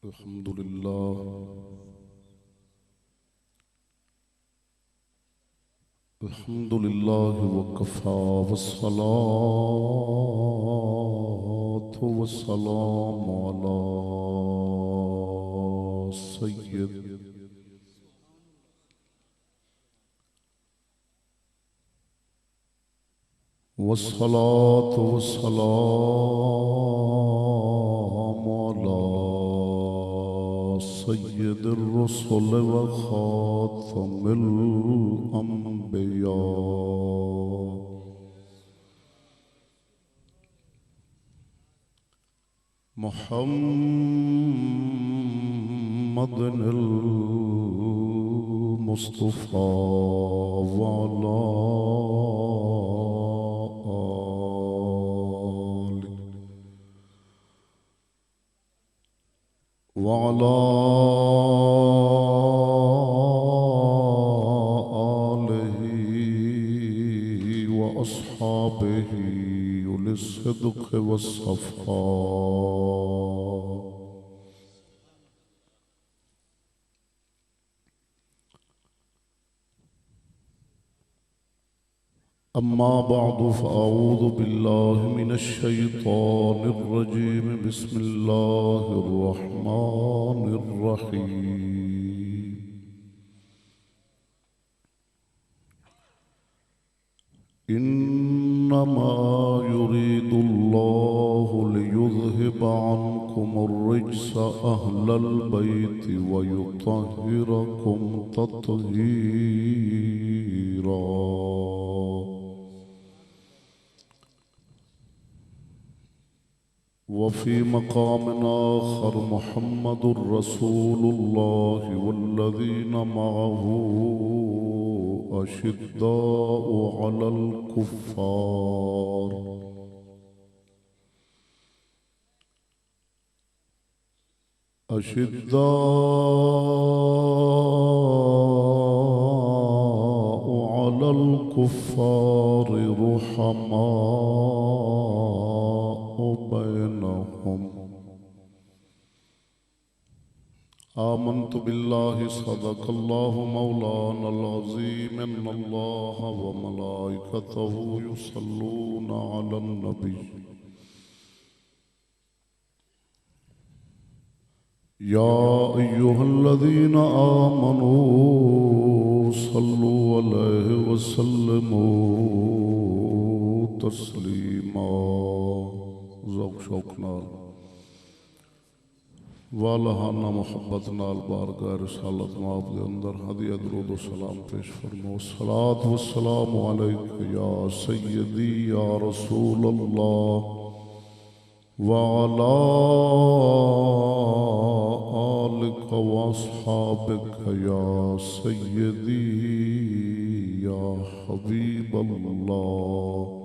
الحمد لله الحمد لله وكفى والصلاة والسلام على سيد والصلاة والسلام على سيد الرسل وخاتم الأنبياء محمد المصطفى وعلى وعلى آله وأصحابه أولي الصدق والصفاء أما بعد فأعوذ بالله من الشيطان الرجيم بسم الله الرحمن الرحيم إنما يريد الله ليذهب عنكم الرجس أهل البيت ويطهركم تطهيرا وفي مقام آخر محمد رسول الله والذين معه أشداء على الكفار رحماء بينهم آمنت بالله صدق الله مولانا العظيم إن الله وملائكته يصلون على النبي يا أيها الذين آمنوا صلوا عليه وسلموا تسليما ذوق شوق نال والہانہ محبت نال بارگاہ رسالت مآب دے اندر ہدیہ درود و سلام پیش فرمو الصلاة والسلام علیک یا سیدی یا رسول اللہ وعلا آلک واصحابک یا سیدی یا حبیب اللہ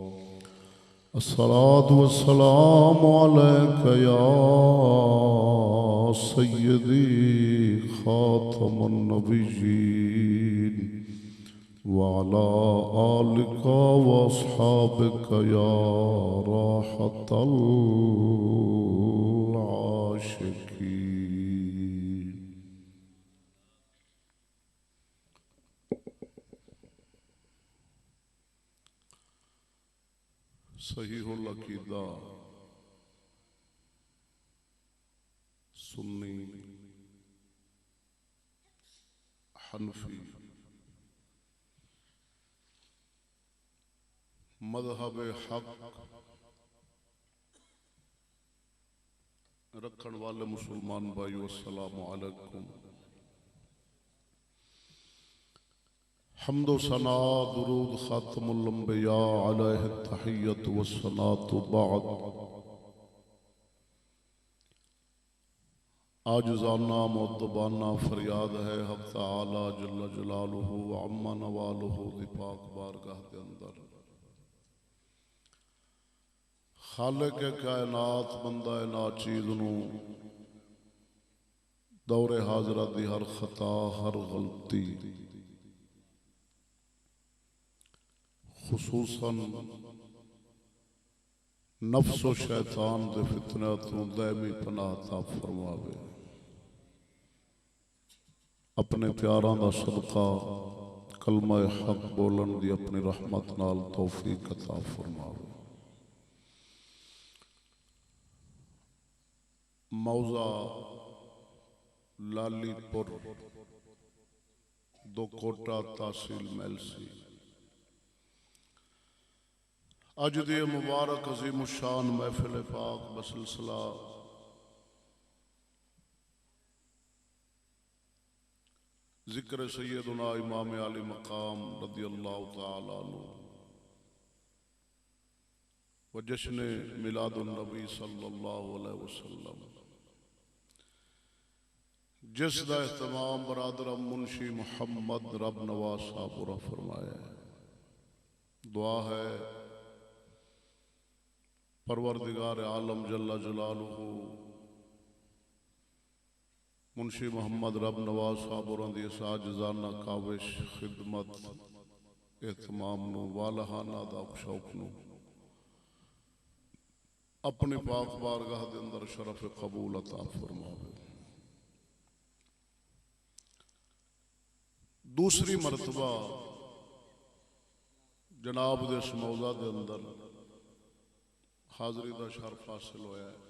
الصلاة والسلام علیک یا سيدي خاتم النبيين وعلى آلك وأصحابك يا راحة العاشقين صحیح العقیدہ سنی حنفی مذہب حق رکھن والے مسلمان بھائیو السلام علیکم حمد و ثناء درود خاتم الانبیاء علیہ التحیت والصلاة بعد آجزانہ معدبانہ فریاد ہے حق تعالی جل جلالہ وعم نوالہ دی پاک بارگاہ دے اندر خالق کائنات بندہ ناچیز نو دور حاضرہ دی ہر خطا ہر غلطی خصوصاً نفس و شیطان دے فتنہ تو دائمی پناہ عطا فرماوے اپنے پیاراں دا صدقہ کلمہ حق بولن دی اپنی رحمت نال توفیق عطا فرماوے۔ موضع لالی پور دو کوٹا تحصیل میلسی۔ اج دی مبارک عظیم الشان محفل پاک بسلسلہ ذکر سیدنا امام علی مقام رضی اللہ تعالی عنہ و جشن میلاد النبی صلی اللہ علیہ وسلم، جس دا اہتمام برادر منشی محمد رب نواز صاحب را فرمایا ہے۔ دعا ہے پروردگار عالم جل جلالہ منشی محمد رب نواز صاحب اور اندی ساجزانہ کاوش خدمت اہتمام نو والہانہ داک شوق نو اپنی پاک بارگاہ دے اندر شرف قبول عطا فرماوے۔ دوسری مرتبہ جناب دے اس موضوع دے اندر حاضری دا شرف حاصل ہویا ہے۔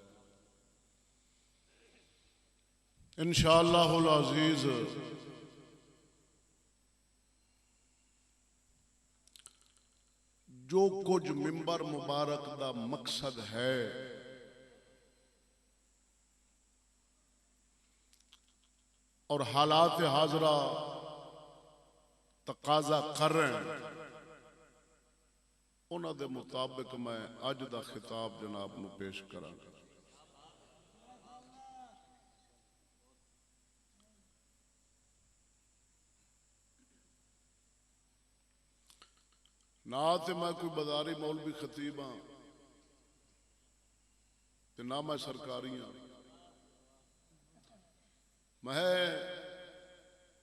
انشاءاللہ العزیز جو کچھ منبر مبارک دا مقصد ہے اور حالات حاضرہ تقاضا کر رہے ہیں، انہاں دے مطابق میں اج دا خطاب جناب نو پیش کراں گا۔ نہ تے میں کوئی بازاری مولوی خطیب ہاں تے نہ میں سرکاری ہاں، میں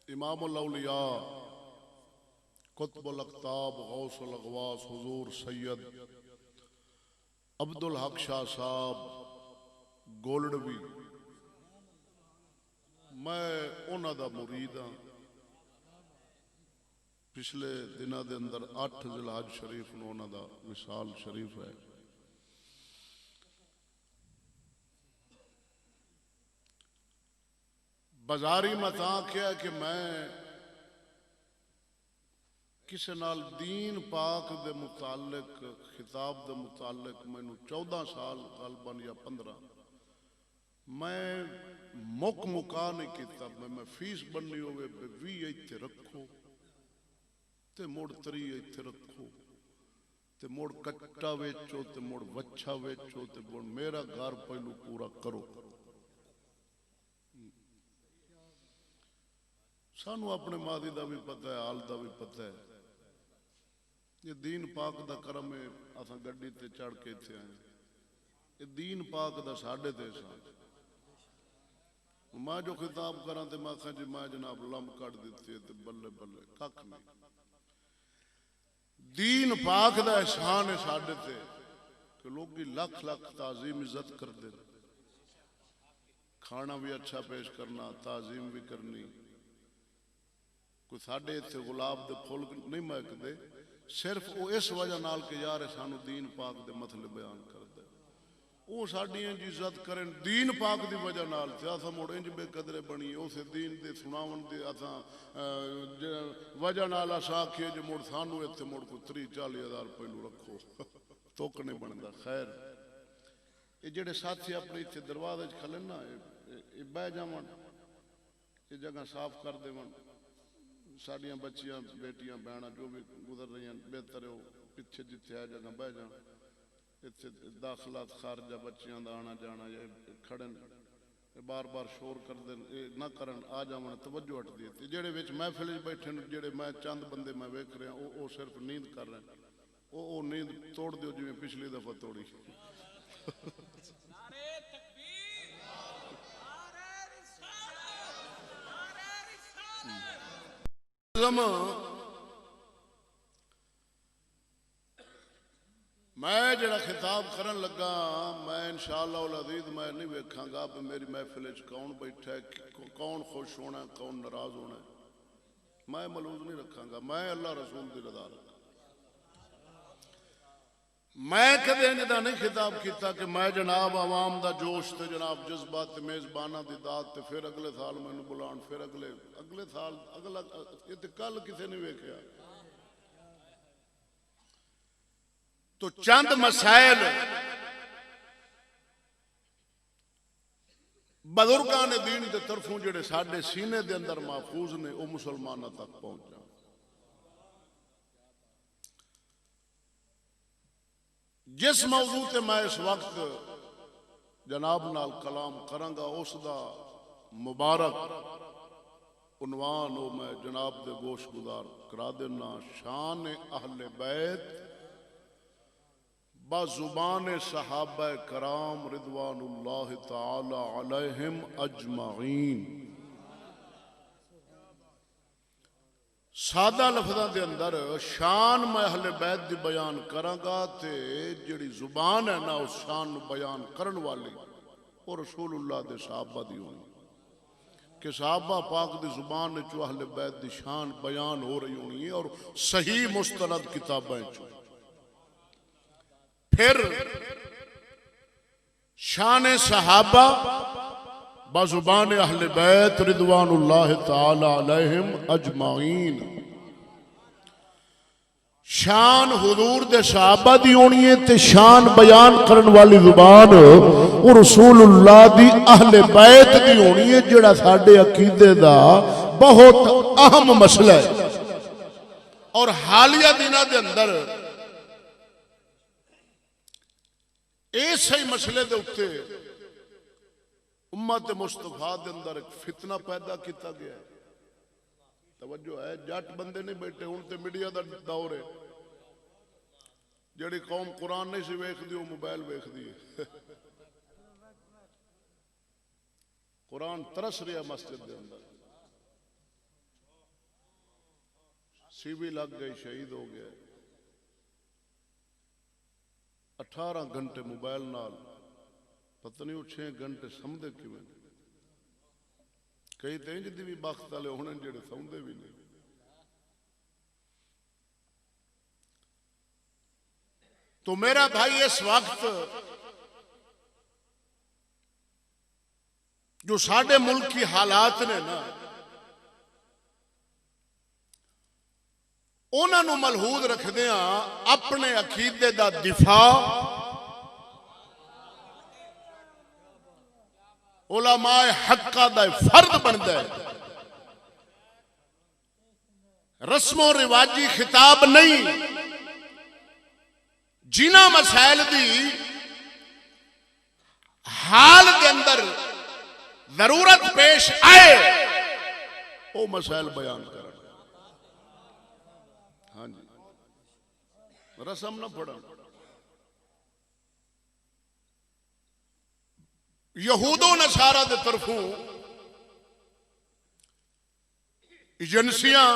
امام الاولیاء قطب الاقطاب غوث الاغواث حضور سید عبدالحق شاہ صاحب گولڈوی، میں انہاں دا مرید ہاں۔ پچھلے دنہ دے اندر 8 ذی الحج شریف نو انہاں دا وصال شریف ہے۔ بازاری متاں کیا کہ میں کسے نال دین پاک دے متعلق خطاب دے متعلق میں 14 سال غالباً یا 15 میں مکا نہیں کیتا، میں فیس بننی ہوئے 20 ایتھے رکھو تے موڑ 3 ایتھے رکھو تے موڑ کٹا ویچو تے موڑ وچھا ویچو تے موڑ میرا گھر پہلو پورا کرو۔ سانو اپنے ماضی دا بھی پتہ ہے، حال دا بھی پتہ ہے۔ یہ دین پاک دا کرم ہے، اساں گڈی تے چڑھ کے اتھے آئے، یہ دین پاک دا ساڈے تے ساتھ۔ میں جو خطاب کراں تے میں کہاں جی میں جناب لم کٹ دیتی ہے تے بلے بلے کک نہیں۔ دین پاک دا احسان ہے ساڈے تے کہ لوگ لکھ لکھ تعظیم عزت کر دے، کھانا بھی اچھا پیش کرنا، تعظیم بھی کرنی۔ کوئی ساڈے اتھے گلاب دے پھول نہیں مہک دے، صرف وہ اس وجہ نال کہ یار سانو دین پاک دے مطلب بیان کر دے، وہ ساڈی انج عزت کریں دین پاک دی وجہ نال تے اساں مڑ انج بے قدرے بنی اسے دین دے سناون دے اساں وجہ نال اساں آکھیے جو مڑ سانو اتھے مڑ کو 30-40 ہزار پہلو رکھو توک نہیں بندا۔ خیر یہ جڑے ساتھی اپنے اتھے دروازے کھلن نا یہ بہ جاون، یہ جگہ صاف کر دیون، ساڈیاں بچیاں بیٹیاں بہناں جو بھی گزر رہی ہیں بہتر ہے وہ پیچھے جتھے آ جگہ بہ جان، اتھے داخلات خارجہ بچیاں دا آنا جانا یہ کھڑن بار بار شور کر دیں نہ کرن آ جاون توجہ ہٹ دی۔ جڑے وچ محفل وچ بیٹھے جڑے میں چند بندے میں ویکھ رہا وہ صرف نیند کر رہے ہیں، وہ نیند توڑ دیو جویں پچھلی دفعہ توڑی۔ میں جڑا خطاب کرن لگا میں انشاءاللہ العزیز میں نہیں ویکھاں گا کہ میری محفل وچ کون بیٹھا ہے، کون خوش ہونا ہے، کون ناراض ہونا ہے، میں ملوز نہیں رکھاں گا، میں اللہ رسول دی رضا رکھاں۔ میں کدے انجا نہیں خطاب کیتا کہ میں جناب عوام دا جوش تے جناب جذبات تے میزبانہ دی داد تے پھر اگلے سال میں بلان، پھر اگلے سال اگلا یہ تے کل کسے نہیں ویکھیا۔ تو چند مسائل بزرگان دین دے طرفوں جڑے ساڈے سینے دے اندر محفوظ نے وہ مسلمانوں تک پہنچ جان۔ جس موضوع تے میں اس وقت جناب نال کلام کراں گا اس دا مبارک عنوان وہ میں جناب دے گوش گزار کرا دینا، شان اہل بیت بزبان صحابہ کرام رضوان اللہ تعالی علیہم اجمعین۔ سادہ لفظاں دے اندر شان میں اہل بیت دی بیان کراں گا تے جڑی زبان ہے نا اس شان نو بیان کرن والی وہ رسول اللہ دے صحابہ دی ہونی کہ صحابہ پاک دی زبان نے جو اہل بیت دی شان بیان ہو رہی ہونی ہے اور صحیح مستند کتابیں چو۔ پھر شان صحابہ بزبان اہل بیت رضوان اللہ تعالی علیہم اجمعین۔ شان حضور دے صحابہ دی ہونی ہے تے شان بیان کرن والی زبان وہ رسول اللہ دی اہل بیت دی ہونی ہے، جڑا ساڈے عقیدے دا بہت اہم مسئلہ ہے۔ اور حالیہ دنوں دے اندر ایسے ہی مسئلے دے اٹھتے امت مصطفیٰ دے اندر ایک فتنہ پیدا کیتا گیا ہے۔ توجہ ہے، جٹ بندے نہیں بیٹھے، ہن تے میڈیا دا دور ہے۔ جڑی قوم قرآن نہیں سی ویکھ دی وہ موبائل ویکھ دی ہے۔ قرآن ترس رہا مسجد دے اندر، سی بھی لگ گئی، شہید ہو گیا۔ 18 گھنٹے موبائل نال، پتہ نہیں وہ 6 گھنٹے سمدے کیویں۔ کئی تے انج دی بھی بخت والے ہونے جڑے سمدے بھی نہیں۔ تو میرا بھائی اس وقت جو ساڈے ملک کی حالات نے نا انہاں نو ملحوظ رکھدے ہاں اپنے عقیدے دا دفاع علماء حقہ دا فرد بندا ہے۔ رسم و رواجی خطاب نہیں، جنہ مسائل دی حال کے اندر ضرورت پیش آئے وہ مسائل بیان کرنا۔ ہاں جی، رسم نہ پڑھا۔ یہود و نصارہ دے طرفوں ایجنسیاں،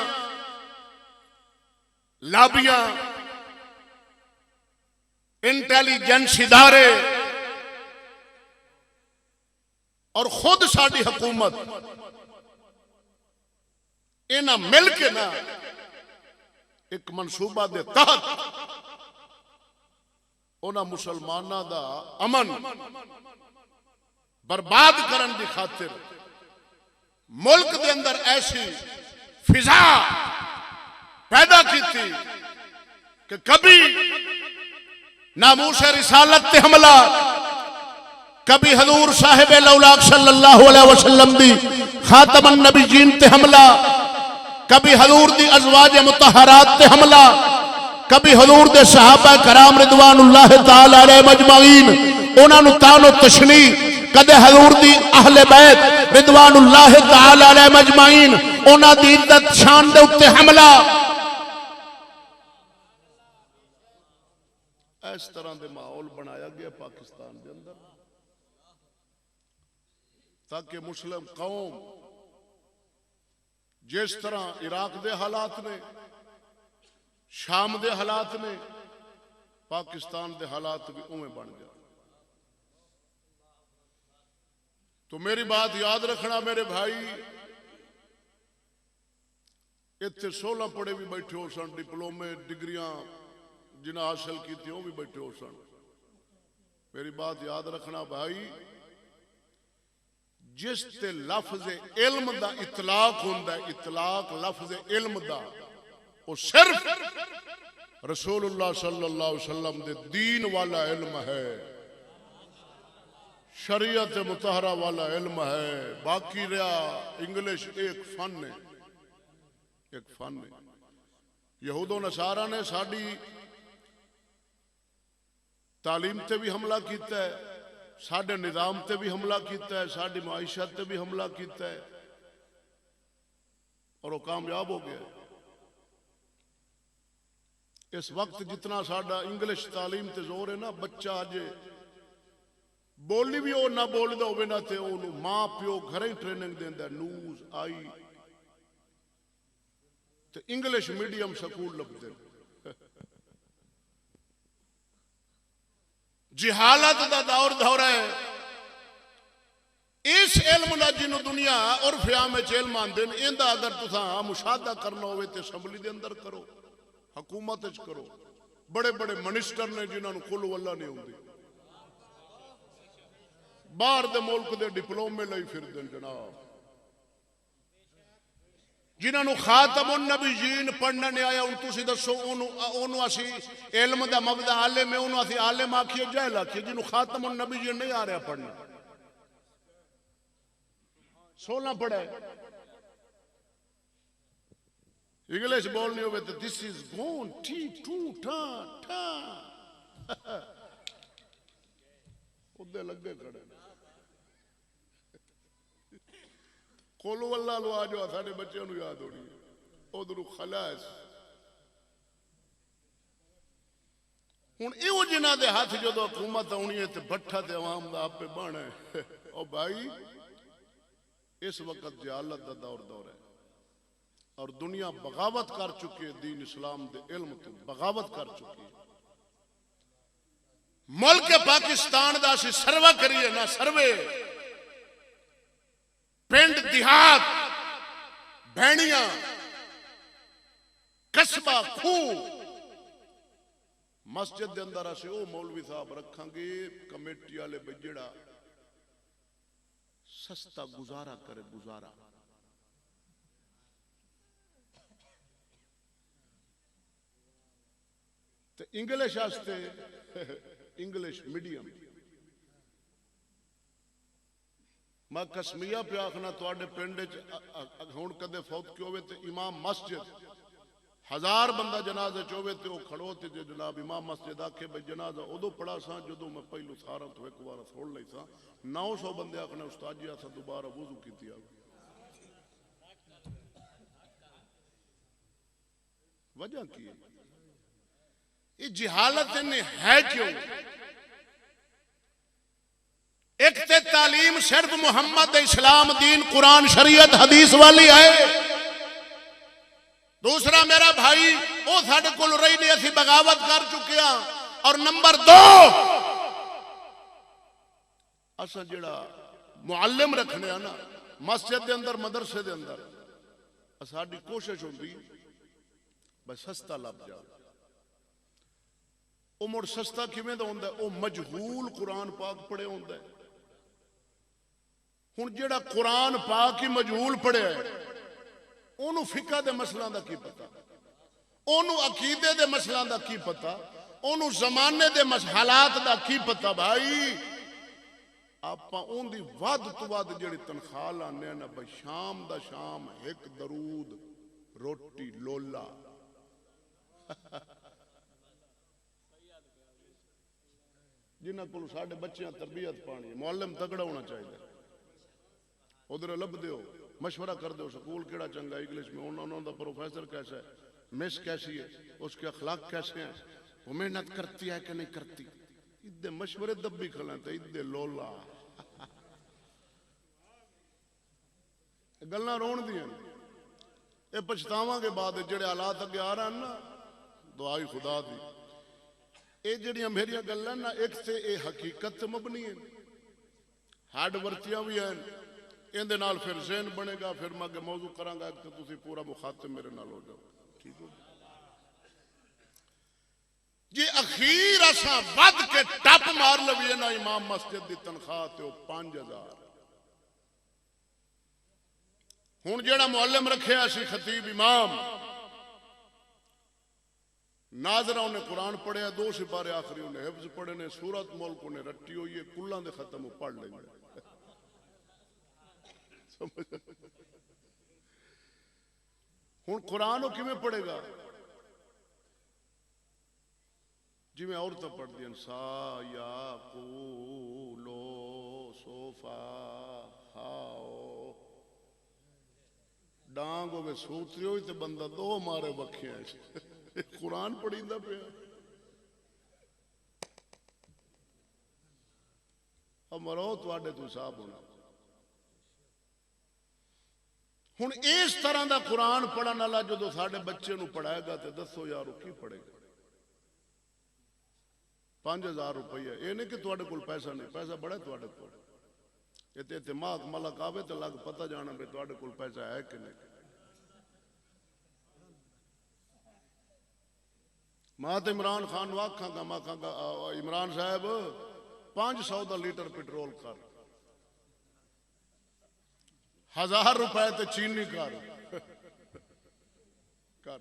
لابیاں، انٹیلیجنس ادارے اور خود ساری حکومت انہاں مل کے نا ایک منصوبہ دے تحت انہاں مسلمانہ دا امن برباد کرن دی خاطر ملک دے اندر ایسی فضا پیدا کی تھی کہ کبھی ناموس رسالت تے حملہ، کبھی حضور صاحب لولاک صلی اللہ علیہ وسلم دی خاتم النبیین تے حملہ، کبھی حضور دی ازواج مطہرات تے حملہ، کبھی حضور دے صحابہ کرام رضوان اللہ تعالی علیہ مجمعین انہاں نو تان و تشنیع، کدے حضور دی اہل بیت رضوان اللہ تعالی علیہ مجمعین انہاں دی عزت شان دے اتے حملہ۔ اس طرح دے ماحول بنایا گیا پاکستان دے اندر تاکہ مسلم قوم جس طرح عراق دے حالات نے، شام دے حالات نے، پاکستان دے حالات بھی اویں بن جائے. تو میری بات یاد رکھنا میرے بھائی، اتنے 16 پڑھے بھی بیٹھے ہو سن، ڈپلومے ڈگریاں جنہیں حاصل کی تھی وہ بھی بیٹھے ہو سن. میری بات یاد رکھنا بھائی، جس تے لفظ علم دا اطلاق ہوندا ہے، اطلاق لفظ علم دا، وہ صرف رسول اللہ صلی اللہ علیہ وسلم دے دین والا علم ہے، شریعت مطہرہ والا علم ہے. باقی رہا انگلش ایک فن ہے، ایک فن ہے. یہود و نصارہ نے ساڈی تعلیم تے بھی حملہ کیتا ہے، ساڈے نظام تے بھی حملہ کیتا ہے، ساڈی معیشت تے بھی حملہ کیتا ہے، اور وہ کامیاب ہو گیا. اس وقت جتنا ساڈا انگلش تعلیم تے زور ہے نا، بچہ اجے بولی بھی وہ نہ بولدا ہوے نہ تے اونوں ماں پیو گھر ہی ٹریننگ دیندا ہے، نیوز آئی تے انگلش میڈیم سکول لبدے. جہالت دا دور ہے. اس علم دا جنوں دنیا عرف عام وچ علم آندے نے، ایندا اگر تساں مشاہدہ کرنا ہوئے تے اسمبلی دے اندر کرو، حکومت وچ کرو. بڑے بڑے منسٹر نے جنہاں نوں کل واللہ نہیں ہوندی، باہر دے ملک دے ڈپلومے لئی پھردے جناب، جنہاں نوں خاتم النبیین پڑھنا نہیں آیا. ہن تسی دسو اونوں اسی علم دا مبدا عالم ہے، اونوں اسی عالم آکھیے جاہل آکھیے؟ جنوں خاتم النبیین نہیں آ رہا پڑھنا، 16 پڑھا ہے، انگلش بولنی ہوئے تو دس از گون ٹی ٹو ٹا ٹا ادھے لگے کھڑے. کولو واللہ لو آ جاؤ، ساڑھے بچے انہوں یاد ہونی ہے ادھرو خلاص. ہن ایو جنہاں دے ہاتھ جدو حکومت آنی ہے تے بٹھا تے عوام دا آپ پہ بانا ہے. او بھائی اس وقت جہالت دا دور ہے، اور دنیا بغاوت کر چکی ہے، دین اسلام دے علم تو بغاوت کر چکی ہے. ملک پاکستان دا سی سروے کریے نا، سروے پنڈ دیہات بھینیاں قصبہ کھوہ مسجد دے اندر اسی او مولوی صاحب رکھاں گے کمیٹی والے بجڑا سستا گزارا کرے، گزارا. تے انگلش آستے انگلش میڈیم. میں قسمیہ پہ آخنا تواڈے پنڈ ہون کدے فوت کی ہوئے تے امام مسجد 1000 بندہ جنازے چوے تے وہ کھڑو تے جناب امام مسجد آکھے بھئی جنازہ ادو پڑھا سا جدو میں پہلو سارا تو ایک بار تھوڑ لئی سا. 900 بندے آخنے استاد جی آسا دوبارہ وضو کیتی آگے. وجہ کی ہے یہ جہالت انہیں ہے کیوں؟ ایک تے تعلیم صرف محمد اسلام دین قرآن شریعت حدیث والی ہے. دوسرا میرا بھائی وہ ساڑھے کل رہی نہیں، اسی بغاوت کر چکے ہیں. اور نمبر 2 اسا جڑا معلم رکھنے ہیں نا مسجد دے اندر مدرسے دے اندر، ساڑھی کوشش ہوندی بس سستا لب جا. او مڑ سستا کیویں دا ہوندا ہے؟ او مجہول قرآن پاک پڑھے ہوندا ہے. ہن جڑا قرآن پاک ہی مجہول پڑھے ہے اونوں فقہ دے مسئلہ دا کی پتا، اونوں عقیدے دے مسئلہ دا کی پتا، اونوں زمانے دے حالات دا کی پتا. بھائی آپاں اون دی ود تو ود جڑی تنخواہ لانے ہیں نا بھائی شام دا شام ایک درود روٹی لولا جنہاں کو ساڑھے بچیاں تربیت پانی، معلم تگڑا ہونا چاہیے. ادھر لب دیو مشورہ کر دیو سکول کیڑا چنگا انگلش میں، انہوں دا پروفیسر کیسا ہے، مس کیسی ہے، اس کے اخلاق کیسے ہیں، وہ محنت کرتی ہے کہ نہیں کرتی. ادھے مشورے دبی کھلیں تھے ادھے لولا گلنا رون دیا. یہ پچھتاواں کے بعد جڑے حالات اگے آ رہا ہیں نا دعائی خدا دی. یہ جڑیاں میری گلاں نا ایک تے اے حقیقت مبنی ہے، ہڈ ورتیاں بھی ہیں، اندے نال پھر ذہن بنے گا، پھر میں اگے موضوع کراں گا کہ تسی پورا مخاطب میرے نال ہو جاؤ، ٹھیک ہو جی۔ اخیر اساں ود کے ٹپ مار لویے نا امام مسجد دی تنخواہ تے او 5000، ہن جیڑا معلم رکھیا سی خطیب امام، ناظرہ انہیں قرآن پڑھیا، 2 سپارے آخری انہیں حفظ پڑھے نے، سورت ملک انہیں رٹی ہوئی ہے، کلان دے ختم ہو پڑھ لیں گے۔ ہن قرآن ہو کیویں پڑھے گا؟ جی میں عورتیں پڑھ دیں، سا یا قولو صوفا ہاؤ، ڈانگ ہوئے سوتری ہوئی تے بندہ 2 مارے بکھے ہیں، قرآن پڑھی دا پہ مرو تو آڈے تو حساب ہونا۔ ہن اس طرح دا قرآن پڑھن والا جدو ساڈے بچے نو پڑھائے گا تے دسو یارو کی پڑھے گا؟ 5000 روپیہ، یہ نہیں کہ تواڈے کول پیسہ نہیں، پیسہ بڑا ہے تواڈے کول، یہ تے اعتماد ملک آوے تے لگ پتہ جانا بھی تواڈے کول پیسہ ہے کہ نہیں۔ میں تے عمران خان نو آکھاں گا، میں کہاں گا عمران صاحب 500 دا لیٹر پیٹرول کر، 1000 روپے تے چینی کر، کر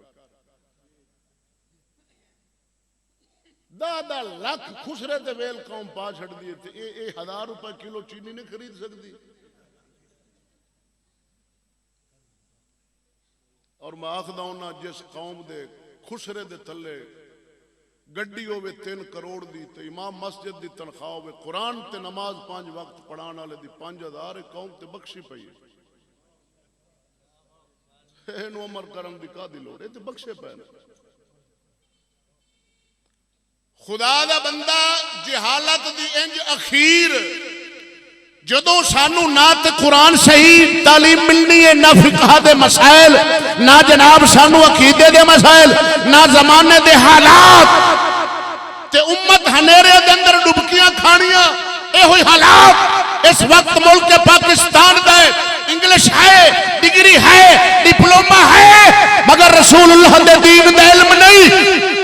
10 لاکھ خسرے تے ویل قوم پا چھڑ دیے تے اے 1000 روپے کلو چینی نہیں خرید سکتی۔ اور میں آخدا ہونا جس قوم دے خسرے دے تھلے گڈی ہوئے 3 کروڑ دی تے امام مسجد دی تنخواہ ہوئے قرآن تے نماز 5 وقت پڑھان والے دی 5000 قوم تے بخشی پئی ہے۔ اینو عمر کرم دی کا دی لوڑ ہے تے بخشے پے۔ خدا دا بندہ جہالت دی انج اخیر جدو سانو نہ تے قرآن صحیح تعلیم ملنی ہے، نہ فقہ دے مسائل، نہ جناب سانو عقیدے دے مسائل، نہ زمانے دے حالات، تے امت ہنیرے دے اندر ڈبکیاں کھانیاں، اے ہوئی حالات اس وقت ملک پاکستان دے، انگلش ہے، ڈگری ہے، ڈپلومہ ہے، مگر رسول اللہ دے دین دے علم نہیں۔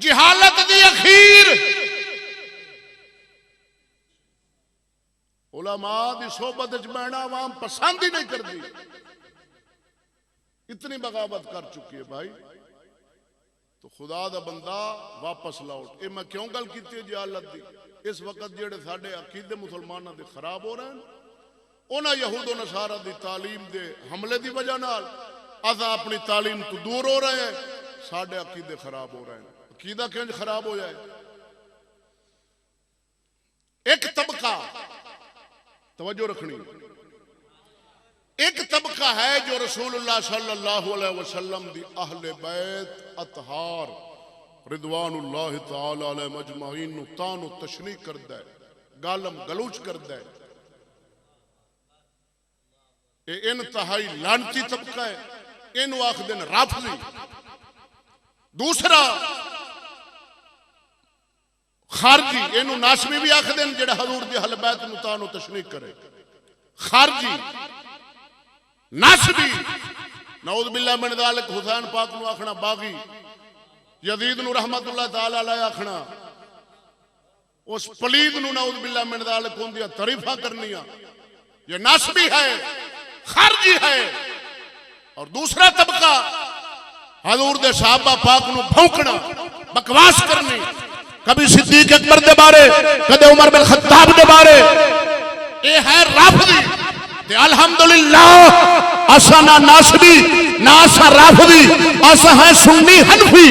جہالت دی اخیر علماء دی صحبت وچ بیٹھنا عوام پسند ہی نہیں کرتی، اتنی بغاوت کر چکی ہے بھائی۔ تو خدا دا بندہ واپس لوٹ، اے میں کیوں گل کیتی ہے جہالت دی؟ اس وقت جڑے ساڈے عقیدے مسلماناں دے خراب ہو رہے ہیں، انہاں یہود و نصارہ دی تعلیم دے حملے دی وجہ نال اساں اپنی تعلیم تو دور ہو رہے ہیں، ساڈے عقیدے خراب ہو رہے ہیں۔ عقیدہ کیوں خراب ہو جائے؟ ایک طبقہ توجہ رکھنی، ایک طبقہ ہے جو رسول اللہ صلی اللہ علیہ وسلم دی اہل بیت اطہار رضوان اللہ تعالی علیہ مجمعین نو تان و تشریح کردہ ہے، گالم گلوچ کردہ ہے۔ یہ انتہائی لعنتی طبقہ ہے، انو آخدن رافضی۔ دوسرا خارجی، انو ناسمی بھی آخدن جڑا حضور دی اہل بیت نو تان و تشریح کرے، خارجی ناسبی، نعوذ باللہ من ذالک حسین پاک نو آخنا باغی، یزید نو رحمت اللہ تعالی علیہ آخنا، اس پلید نو نعوذ باللہ من ذالک ہون دیا تعریفہ کرنیا، یہ ناسبی ہے، خارجی ہے۔ اور دوسرا طبقہ حضور دے صحابہ پاک نو بھونکنا، بکواس کرنی، کبھی صدیق اکبر دے بارے، کدے عمر بن خطاب دے بارے، اے ہے رافضی۔ تے الحمدللہ اسا نہ ناسبی نہ اسا رافضی، اسا ہے سنی حنفی۔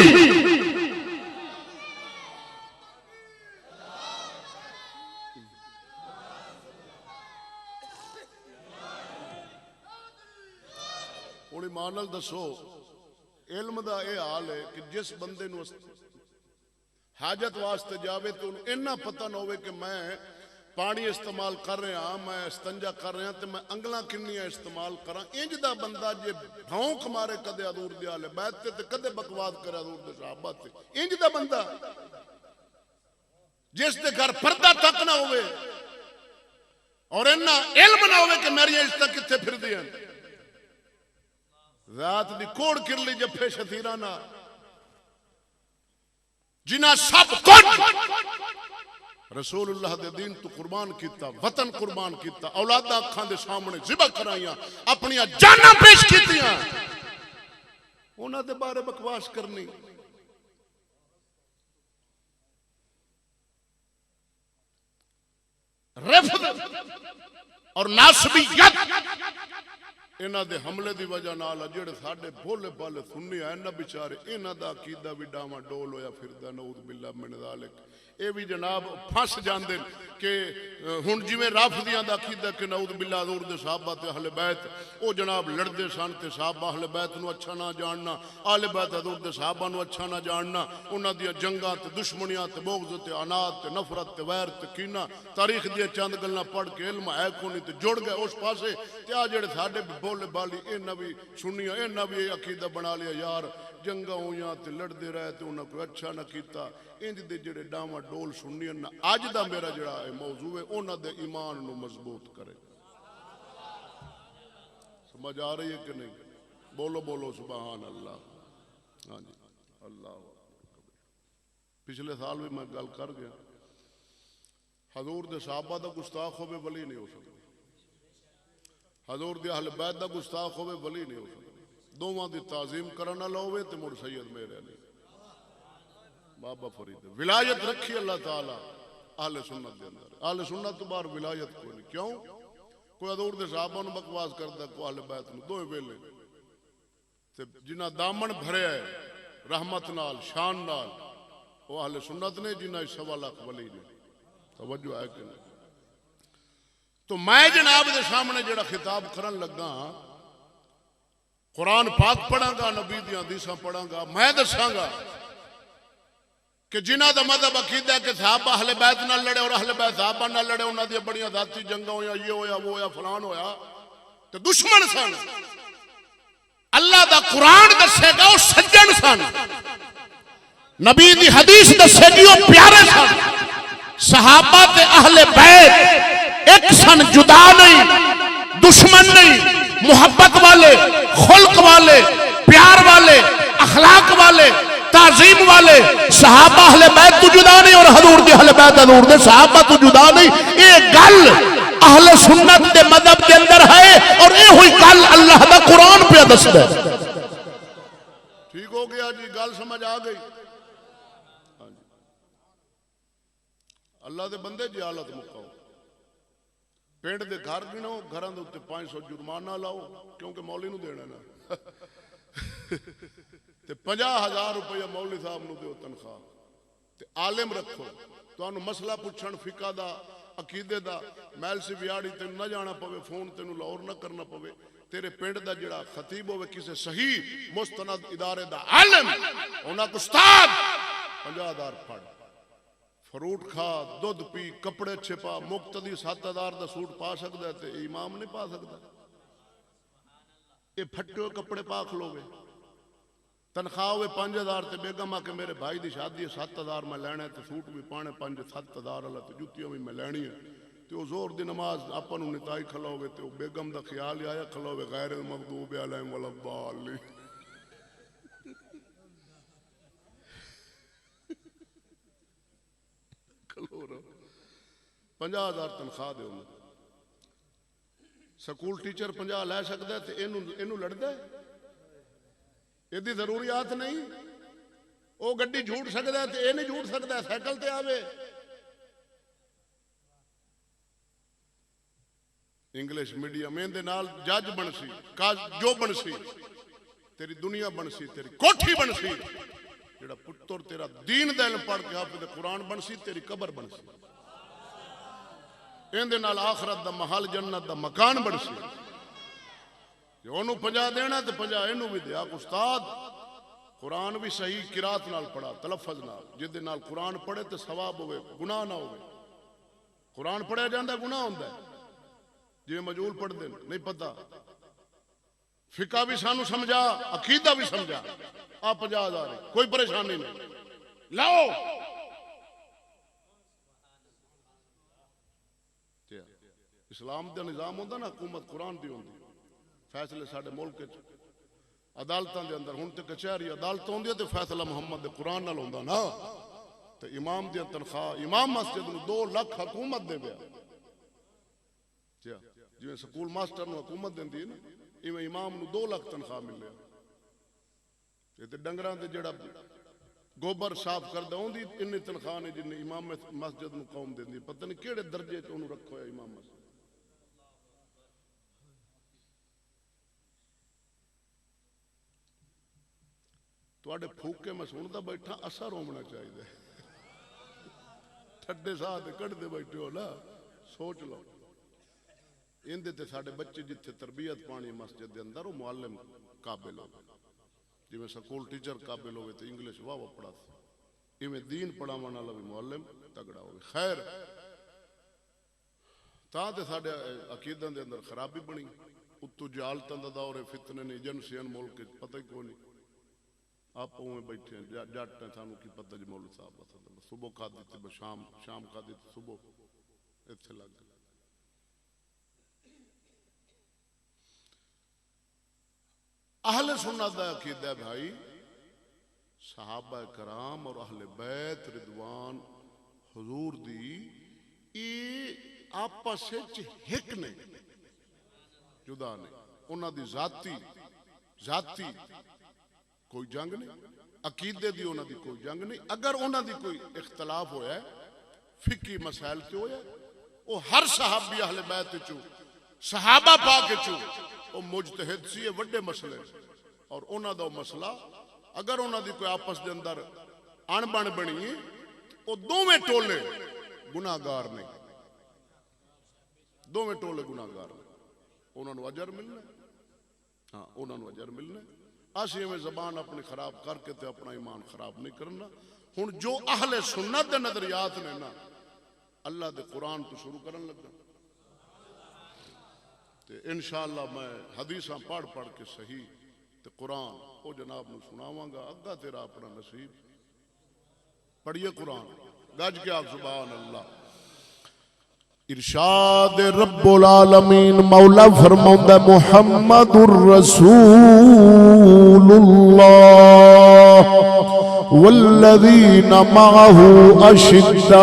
اوڑی مانل دسو، علم دا اے حال ہے کہ جس بندے نو حاجت واسطے جاوے تو انہا پتہ نہ ہوئے کہ میں پانی استعمال کر رہے ہاں، میں استنجا کر رہے ہیں تو میں انگلاں کنیاں استعمال کراں، انج دا بندہ جے بھونک مارے کدے حضور دے اہل بیت تے کدے بکواس کرے حضور دے صحابہ تے، انج دا بندہ جس دے گھر پردہ تک نہ ہوئے اور انہا علم نہ ہوئے کہ میری عزتہ کتھے پھر دیا ذات دی کوڑ کر لی جفے شتیرانہ جنہ سب کچھ رسول اللہ دے دین تو قربان کیتا، وطن قربان کیتا، اولادہ اکھاں دے سامنے ذبح کرائیاں، اپنی جاناں پیش کیتیاں، انہاں دے بارے بکواس کرنی رفض اور ناسبیت انہاں دے حملے دی وجہ نال جڑے ساڈے بھولے بالے سنی ہیں نہ بیچارے انہاں دا عقیدہ بھی ڈاواں ڈول ہویا پھردا نعوذ باللہ من ذالک اے بھی جناب پھنس جاندے کہ ہن جویں رافضیاں دا عقیدہ کہ نعوذ باللہ حضور دے صحابہ تے اہل بیت او جناب لڑدے سن تے صحابہ اہل بیت نو اچھا نہ جاننا، اہل بیت حضور دے صحابہ نو اچھا نہ جاننا، انہاں دی جنگاں تے دشمنیاں تے بغض تے عناد تے نفرت تے ویر تے کینہ تاریخ دی چند گلاں پڑھ کے علم ہے کونی تے جڑ گئے اس پاسے تے آ جڑے ساڈے بولے بالی انہاں بھی سنیاں انہاں بھی عقیدہ بنا لیا یار جنگاں ہویاں تے لڑدے رہے تے انہاں کوئی اچھا نہ کیتا، انج دے جڑے ڈاواں ڈول سننی نہ اج دا میرا جڑا موضوع ہے انہاں دے ایمان نو مضبوط کرے۔ سمجھ آ رہی ہے کہ نہیں؟ بولو بولو سبحان اللہ۔ ہاں جی اللہ پچھلے سال بھی میں گل کر گیا، حضور دے صحابہ دا گستاخ ہوئے ولی نہیں ہو سکتا، حضور دے اہل بیت دا گستاخ ہوئے ولی نہیں ہو سکتا، دوواں دی تعظیم کرنا لوے تے مڑ سید میرے علی بابا فرید ولایت رکھی اللہ تعالیٰ اہل سنت دے اندر، اہل سنت تو باہر ولایت کوئی نہیں، کیوں؟ کوئی حضور دے صحابہ نو بکواس کردا، کوئی اہل بیت نو، دوئے ویلے تے جنہ دامن بھرے ہے رحمت نال شان نال وہ اہل سنت نے، جنہ 1.25 لاکھ ولی نے، توجہ ہے کہ نہیں؟ تو میں جناب دے سامنے جڑا خطاب کرن لگا قرآن پاک پڑھاں گا، نبی دیاں حدیثاں پڑھاں گا، میں دساں گا کہ جنہ دا مذہب عقیدہ ہے کہ صحابہ اہل بیت نہ لڑے اور اہل بیت صحابہ نہ لڑے، انہاں دی بڑیاں ذاتی جنگاں ہویا، یہ ہویا وہ ہویا فلان ہویا تو دشمن سن، اللہ دا قرآن دسے گا وہ سجن سن، نبی دی حدیث دسے گی وہ پیارے سن، صحابہ تے اہل بیت ایک سن، جدا نہیں، دشمن نہیں، محبت والے، خلق والے، پیار والے، اخلاق والے، تعظیم والے، صحابہ اہل بیت تو جدا نہیں اور حضور دی اہل بیت حضور دے صحابہ تو جدا نہیں، یہ گل اہل سنت دے مذہب کے اندر ہے اور یہ ہوئی گل اللہ دا قرآن پہ دستا ہے۔ ٹھیک ہو گیا جی، گل سمجھ آ گئی؟ اللہ دے بندے جی حالت مکاؤ، پینڈ دے گھر گنو، گھران دے اتے 500 جرمانہ لاؤ کیونکہ مولی نو دینا نا تے 50,000 روپیہ مولی صاحب نو دیو تنخواہ تے عالم رکھو تو انہوں مسئلہ پوچھن فقہ دا عقیدے دا محل سی بیاڑی تینو نہ جانا پوے، فون تینو لاہور نہ کرنا پوے، تیرے پینڈ دا جڑا خطیب ہوئے کسے صحیح مستند ادارے دا عالم انہاں کو استاد 50,000 پڑھ فروٹ کھا، دودھ پی، کپڑے اچھے پا، مقتدی 7,000 دا سوٹ پا سکتا ہے تے امام نہیں پا سکتا، یہ پھٹے کپڑے پا کھلو گے، تنخواہ ہوئے 5,000 تے بیگم آ کے میرے بھائی دی شادی ہے 7,000 میں لینا ہے تے سوٹ بھی پانے 5-7,000 اللہ تے جوتیاں بھی میں لینی ہے تے وہ زور دی نماز اپن نتائی کھلو گے تے وہ بیگم دا خیال ہی آیا کھلو گے غیر المغضوب علیہم ولا الضالین کھلو رہو 50,000 تنخواہ دے انہوں سکول ٹیچر 50 لے سکتا ہے تے انہوں لڑتا ہے، یہ ضروریات نہیں، وہ گڈی جھوٹ سکتا ہے تے یہ نہیں جھوٹ سکتا ہے، سائیکل تے آوے، انگلش میڈیم میں دے نال جج بن سی، جو بن سی، تیری دنیا بن سی، تیری کوٹھی بن سی، جڑا پتر تیرا دین دا علم پڑھ کے حافظ قرآن بن سی، تیری قبر بن سی، ان دے نال آخرت دا محل جنت دا مکان بن سی، انہوں 50 دینا تے 50 انہوں بھی دیا، استاد قرآن بھی صحیح قرات نال پڑھا، تلفظ نال، جدے نال قرآن پڑھے تے ثواب ہوئے، گناہ نہ ہوئے، قرآن پڑھیا جاندہ گناہ ہوندہ ہے جی مجہول پڑھ دیں نہیں پتہ فقہ بھی سانو سمجھا عقیدہ بھی سمجھا آپ 50,000 کوئی پریشانی نہیں لاؤ اسلام دا نظام ہوندہ نا حکومت قرآن دی ہوندی فیصلے ساڑھے ملک عدالتاں دے اندر ہون تے کچہری عدالت ہوندی ہے تے فیصلہ محمد دے قرآن نال ہوندہ نا تے امام دی تنخواہ امام مسجد نو 2 لاکھ حکومت دے بیا جو سکول ماسٹر نو حکومت دین دی نا ایویں امام نو 2 لاکھ تنخواہ مل لیا یہ تے ڈنگراں دے جڑا گوبر صاف کردہ ہوندی انی تنخواہ نے جن امام مسجد نو قوم دین دی پتہ نہیں کیڑے درجے چ اونوں رکھو ہے امام مسجد تواڈے پھوکے میں سندا بیٹھا اثر ہونا چاہیے ٹھڈے ساہ تے کڈھدے بیٹھے ہو نا سوچ لو اندے تے ساڈے بچے جتھے تربیت پانی مسجد دے اندر وہ معلم قابل ہو جی میں سکول ٹیچر قابل ہوئے تے انگلش واہ پڑھا سی ایویں دین پڑھاون والا بھی معلم تگڑا ہوئے خیر تاں تے ساڈے عقیدے دے اندر خرابی بنی اتو جہالتاں دا دور فتنے نے ایجنسیاں ملک پتہ ہی کوئی نہیں آپ اویں بیٹھے ہیں جٹ ہیں سانو کی پتہ جی مولوی صاحب صبح کھا دیتے بشام شام کھا دیتے صبح اتھے لگ گئے اہل سنت دا عقیدہ بھائی صحابہ کرام اور اہل بیت رضوان حضور دی ای آپس وچ ہک نے جدا نے انہاں دی ذاتی کوئی جنگ نہیں عقیدے دی انہاں دی کوئی جنگ نہیں اگر انہاں دی کوئی اختلاف ہویا ہے فقہی مسائل تے ہویا ہے وہ ہر صحابی اہل بیت چوں صحابہ پاک چوں وہ مجتہد سی وڈے مسئلے اور انہاں دا مسئلہ اگر انہاں دی کوئی آپس دے اندر ان بن بنی وہ دوویں ٹولے گناہگار نہیں دوویں ٹولے گناہگار نہیں انہاں نو اجر ملنا ہاں انہاں نو اجر ملنا آسی میں زبان اپنی خراب کر کے تے اپنا ایمان خراب نہیں کرنا ہن جو اہل سنت دے نظریات نے نا اللہ دے قرآن تو شروع کرن لگا تے انشاءاللہ میں حدیثاں پڑھ کے صحیح تے قرآن او جناب نو سناواں گا اگا تیرا اپنا نصیب پڑھیے قرآن گج کے آپ سبحان اللہ ارشاد رب العالمین مولا فرماؤں محمد الرسول اللہ والذین معه اشداء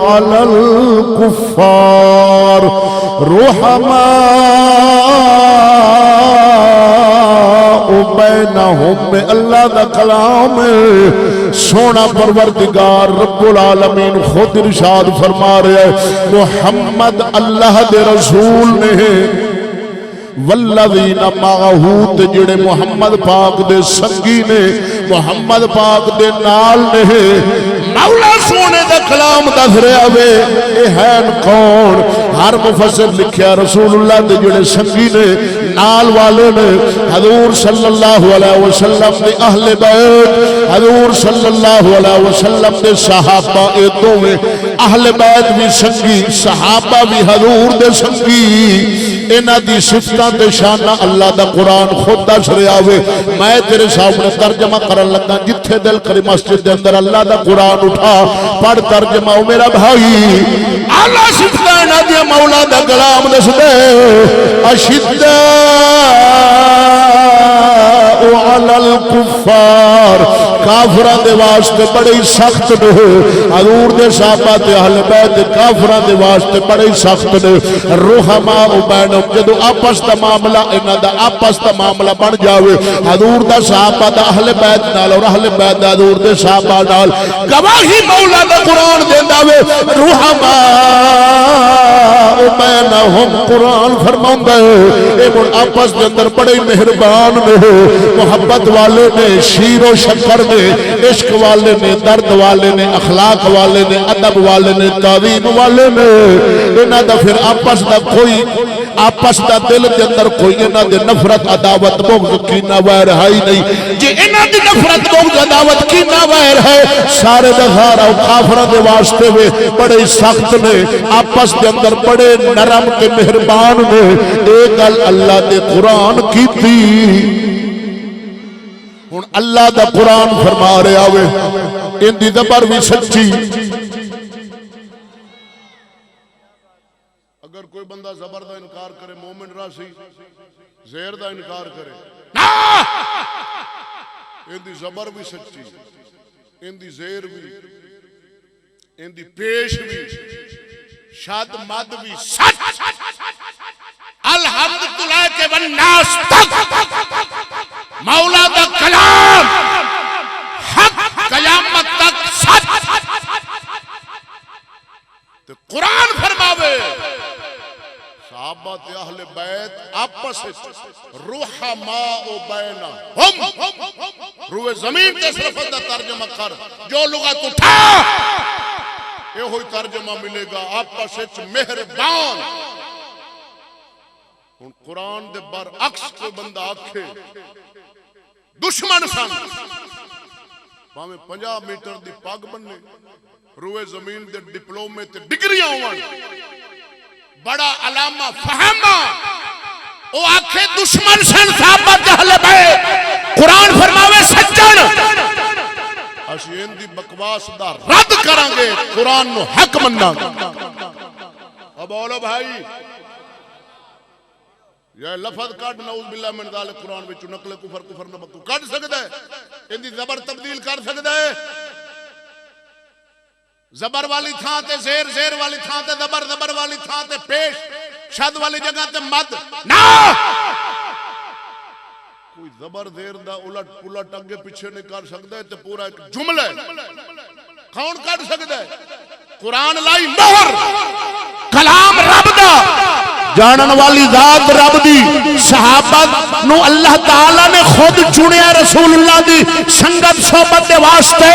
علی الکفار بینہم میں اللہ دا کلام سونا پروردگار رب العالمین خود ارشاد فرما رہے ہیں محمد اللہ دے رسول نے والذین معه تے جڑے محمد پاک دے سنگی نے محمد پاک دے نال نے مولا سونے دا کلام دس رہا وے اے ہیں کون ہر مفسر لکھیا رسول اللہ دے جڑے سنگی نے نال والے نے حضور صلی اللہ علیہ وسلم دے اہل بیت حضور صلی اللہ علیہ وسلم دے صحابہ اے دوویں اہل بیت بھی سنگی صحابہ بھی حضور دے سنگی انہاں دی صفتاں تے شاناں اللہ دا قرآن خود دس رہا وے میں تیرے سامنے ترجمہ کرن لگا جتھے دل کری مسجد دے اندر اللہ دا قرآن اٹھا پڑھ ترجمہ او میرا بھائی اللہ صفتاں انہاں دی مولا دا کلام دس دے اشداء علی الکفار کافران دے واسطے بڑے سخت نے حضور دے صحابہ تے اہل بیت کافران دے واسطے بڑے سخت نے رحماء بینہم جدو آپس دا معاملہ انہاں دا آپس دا معاملہ بن جاوے حضور دا صحابہ دا اہل بیت نال اور اہل بیت دا حضور دے صحابہ نال گواہی مولا دا قرآن دیندا وے رحماء بینہم قرآن فرماوندا ہے اے مڑ آپس دے اندر بڑے مہربان نے محبت والے نے شیر و شکر نے عشق والے نے درد والے نے اخلاق والے نے ادب والے نے تعظیم والے نے انہاں دا پھر آپس دا کوئی آپس دا دل دے اندر کوئی انہاں دے نفرت عداوت بغض کینہ ویر ہے ہی نہیں جے انہاں دی نفرت بغض عداوت کینہ ویر ہے سارے دغارہ و کافرہ دے واسطے وے بڑے سخت نے آپس دے اندر بڑے نرم تے مہربان نے ایک اللہ دے قرآن کی تھی ہن اللہ دا قرآن فرما رہے آوے ان دی زبر بھی سچی اگر کوئی بندہ زبر دا انکار کرے مومن راسی زہر دا انکار کرے ان دی زبر بھی سچی ان دی زہر بھی ان دی پیش بھی شاد مد بھی سچ الحمدللہ کے والناس تک مولا دا کلام حق قیامت تک سچ تو قرآن فرماوے صحابہ تے اہل بیت آپس رحماء بینہم روئے زمین تے صرف دا ترجمہ کر جو لغت اٹھا یہ ہوئی ترجمہ ملے گا آپس مہربان ان قرآن دے برعکس کوئی بندہ آکھے دشمن سن باہمیں 50 میٹر دی پاگ بننے روئے زمین دے ڈپلومے تے ڈگریاں ہوئے بڑا علامہ فہمہ او آکھے دشمن سن صحابت اہل بیت قرآن فرماوے سجن اسی ان دی بکواس دا رد کرانگے قرآن نو حق مننا اب بولو بھائی یہ لفظ کٹ نعوذ باللہ من ذالک قرآن وچ نقل کفر نہ بکو کٹ سکدا ہے ان دی زبر تبدیل کر سکدا ہے زبر والی تھاں تے زیر زیر والی تھاں تے زبر والی تھاں تے پیش شد والی جگہ تے مد نا کوئی زبر زیر دا الٹ پلٹ اگے پیچھے نہیں کر سکدا ہے تے پورا ایک جملہ ہے کون کر سکدا ہے قرآن لائی مہر کلام رب دا جانن والی ذات رب دی صحابہ نو اللہ تعالیٰ نے خود چنیا رسول اللہ دی سنگت صحبت دے واسطے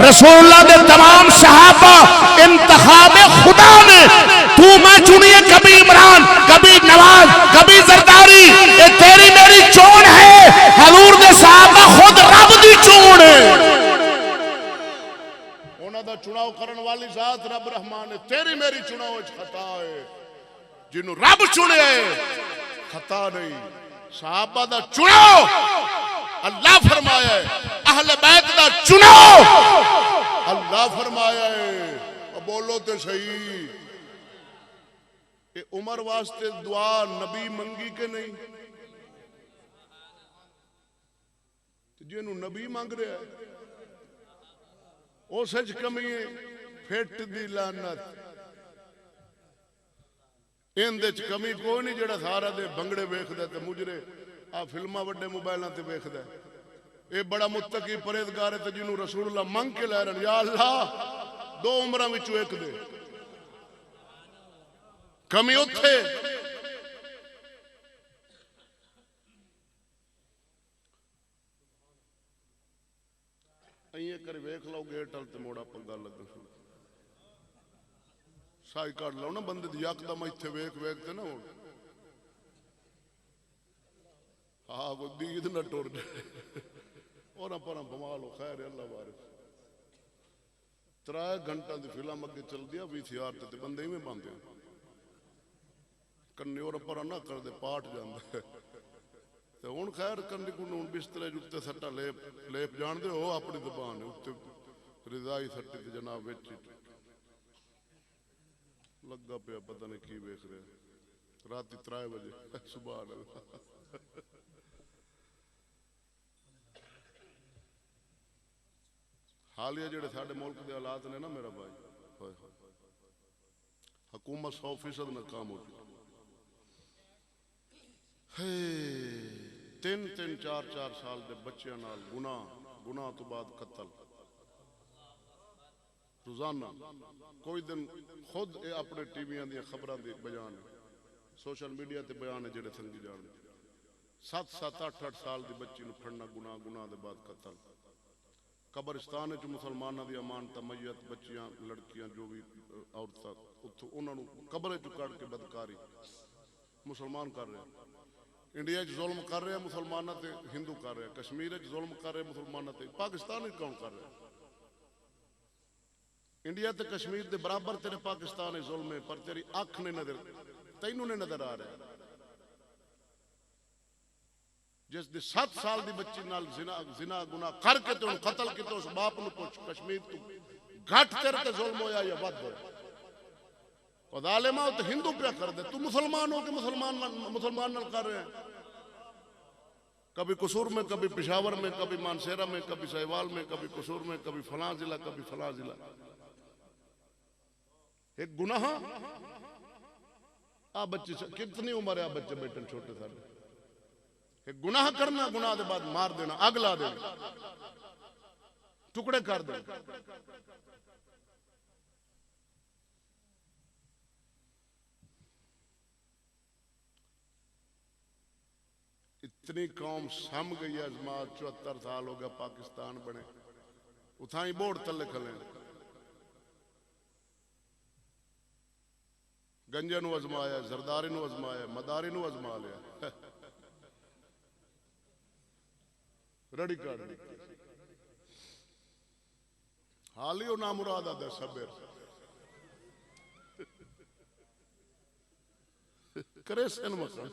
رسول اللہ دے تمام صحابہ انتخاب خدا نے تو میں چنیے کبھی عمران کبھی نواز کبھی زرداری یہ تیری میری چون ہے حضور دے صحابہ خود رب دی چون ہے انہاں دا چناؤ کرن والی ذات رب رحمان ہے تیری میری چناؤ اچ خطا ہے جنہوں رب چنے خطا نہیں صحابہ دا چناؤ اللہ فرمایا ہے اہل بیت دا چناؤ اللہ فرمایا ہے بولو تے صحیح یہ عمر واسطے دعا نبی منگی کے نہیں جنہوں نبی مانگ رہا ہے وہ سچ کمی ہے پھٹ دی لعنت ان دے کمی کوئی نہیں جڑا سارا دے بنگڑے ویکھدا تے مجرے آ فلماں وڈے موبائلاں تے ویکھدا اے بڑا متقی پرہیزگار ہے تے جنوں رسول اللہ منگ کے لے رہن یا اللہ 2 عمراں وچوں ایک دے کمی اوتھے ایے کر ویکھ لو گیٹ ال تے موڑا پنگا لگا سائی کٹ لو نا بندے دی یکدم ایتھے ویکھ ویکھ تے نا ہاں کوئی دید نہ ٹر جائے اور پرا بما لو خیر اللہ وارث 3 گھنٹہ دی فلم اگے چل دیا VCR تے بندے ہی میں باندھے کنے اور پرا نہ کر دے پاٹ جاندا تے ہن خیر کنے کو ہن بسترے جُتے سٹا لیپ جان دے او اپنی زبان ہے اوتے رضائی سٹی تے جناب وچ لگا پیا پتہ نہیں کی ویکھ رہے رات 3 بجے سبحان اللہ حالیہ جڑے ساڈے ملک دے حالات نے نا میرا بھائی حکومت 100% ناکام ہو چکی 3 4 سال دے بچیاں نال گناہ تو بعد قتل روزانہ کوئی دن خود اپنے ٹی ویاں دیا خبراں دے بیان سوشل میڈیا تے بیان ہے جڑے سنگی جان 7 8 سال دی بچی نو پھڑنا گناہ دے بعد قتل قبرستان وچ مسلماناں دی امانت میت بچیاں لڑکیاں جو بھی عورتاں اتھوں انہاں نو قبر وچ کڈ کے بدکاری مسلمان کر رہے ہیں، انڈیا ظلم کر رہے ہیں مسلمانوں تے ہندو کر رہے ہیں، کشمیر ظلم کر رہے ہیں مسلمانوں تے پاکستان کون کر رہے ہیں؟ انڈیا تے کشمیر دے برابر تیرے پاکستان ظلم ہے، پر تیری اکھ نے نظر تینوں نے نظر آ رہا ہے۔ جس دی 7 سال دی بچی نال زنا گناہ کر کے تے قتل کیتے اس باپ نو پوچھ کشمیر تو گھٹ تیرے تے ظلم ہویا یا ود ہویا؟ اور ظالمہ تو ہندو پہ کر دے، تو مسلمان ہو کہ مسلمان نال کر رہے ہیں؟ کبھی قصور میں، کبھی پشاور میں، کبھی مانسیرہ میں، کبھی سہیوال میں، کبھی قصور میں، کبھی فلاں ضلع، کبھی فلاں ضلع۔ ایک گناہ آپ بچے کتنی عمر ہے آپ بچے بیٹھن چھوٹے سارے، ایک گناہ کرنا، گناہ دے بعد مار دینا، آگ لا دینا، ٹکڑے کر دینا۔ اتنی قوم سم گئی ہے ازمات، 74 سال ہو گیا پاکستان بنے، اتھائی بورڈ تلے کھلے گنجے نو ازمایا، زرداری نو ازمایا، مداری نو ازما لیا، رڑی کر دی حالی و نامراد آدھے صبر کرے سن مکن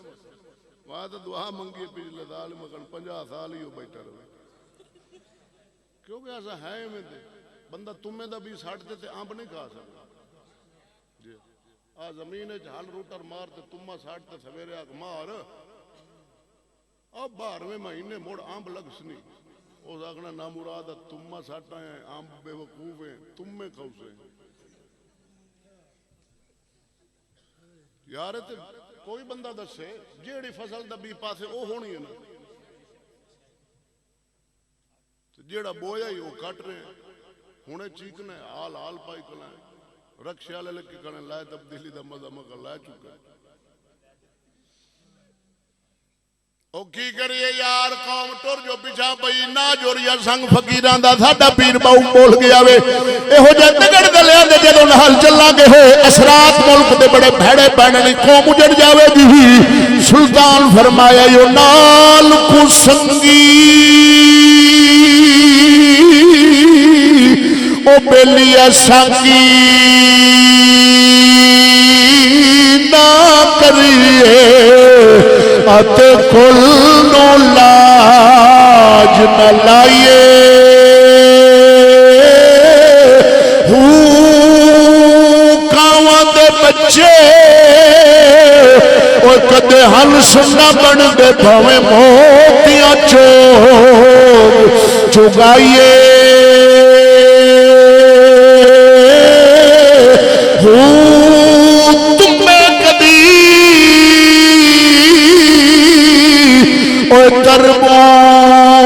وہاں تو دعا منگی پچھلے سال مکن 50 سال ہی ہو بیٹھا رہے، کیونکہ ایسا ہے میں دے بندہ تمہیں دا بھی ساٹھتے تے آمب نہیں کھا سکتا جی آ زمین ہل روٹر مار تے تمہ ساٹھتے سویرے آگ مار اب 12ویں مہینے موڑ آمب لگ سنی اس آگنا نامراد تمہ ساٹھا ہیں آمب بے وقوف ہیں تمہیں کھوسے یار تے کوئی بندہ دسے جیڑی فصل دا بی پاسے او ہونی ہے نا، جیڑا بویا ہی وہ کٹ رہے ہیں، ہونے چیکنے حال پائی کلائیں رکشے والے لکھ کے کھڑے لائے تبدیلی دا مزہ مگر لائے چکا ہے۔ او کی کریے یار قوم ٹر جو پیچھا پئی نہ جوریا سنگ فقیران دا ساڈا پیر باؤ بول گیا وے ایہو جے تگڑ گلیاں دے جدوں نال چلاں گے ہو اسرات ملک دے بڑے بھڑے پینے نہیں قوم اجڑ جاوے گی۔ سلطان فرمایا یو نال کو سنگی او بیلیا سنگی نہ کریے آتے کل نو لاج نہ لائیے کاواں دے بچے اور کدے ہن سننا بن دے بھویں موتیاں چوگ چگائیے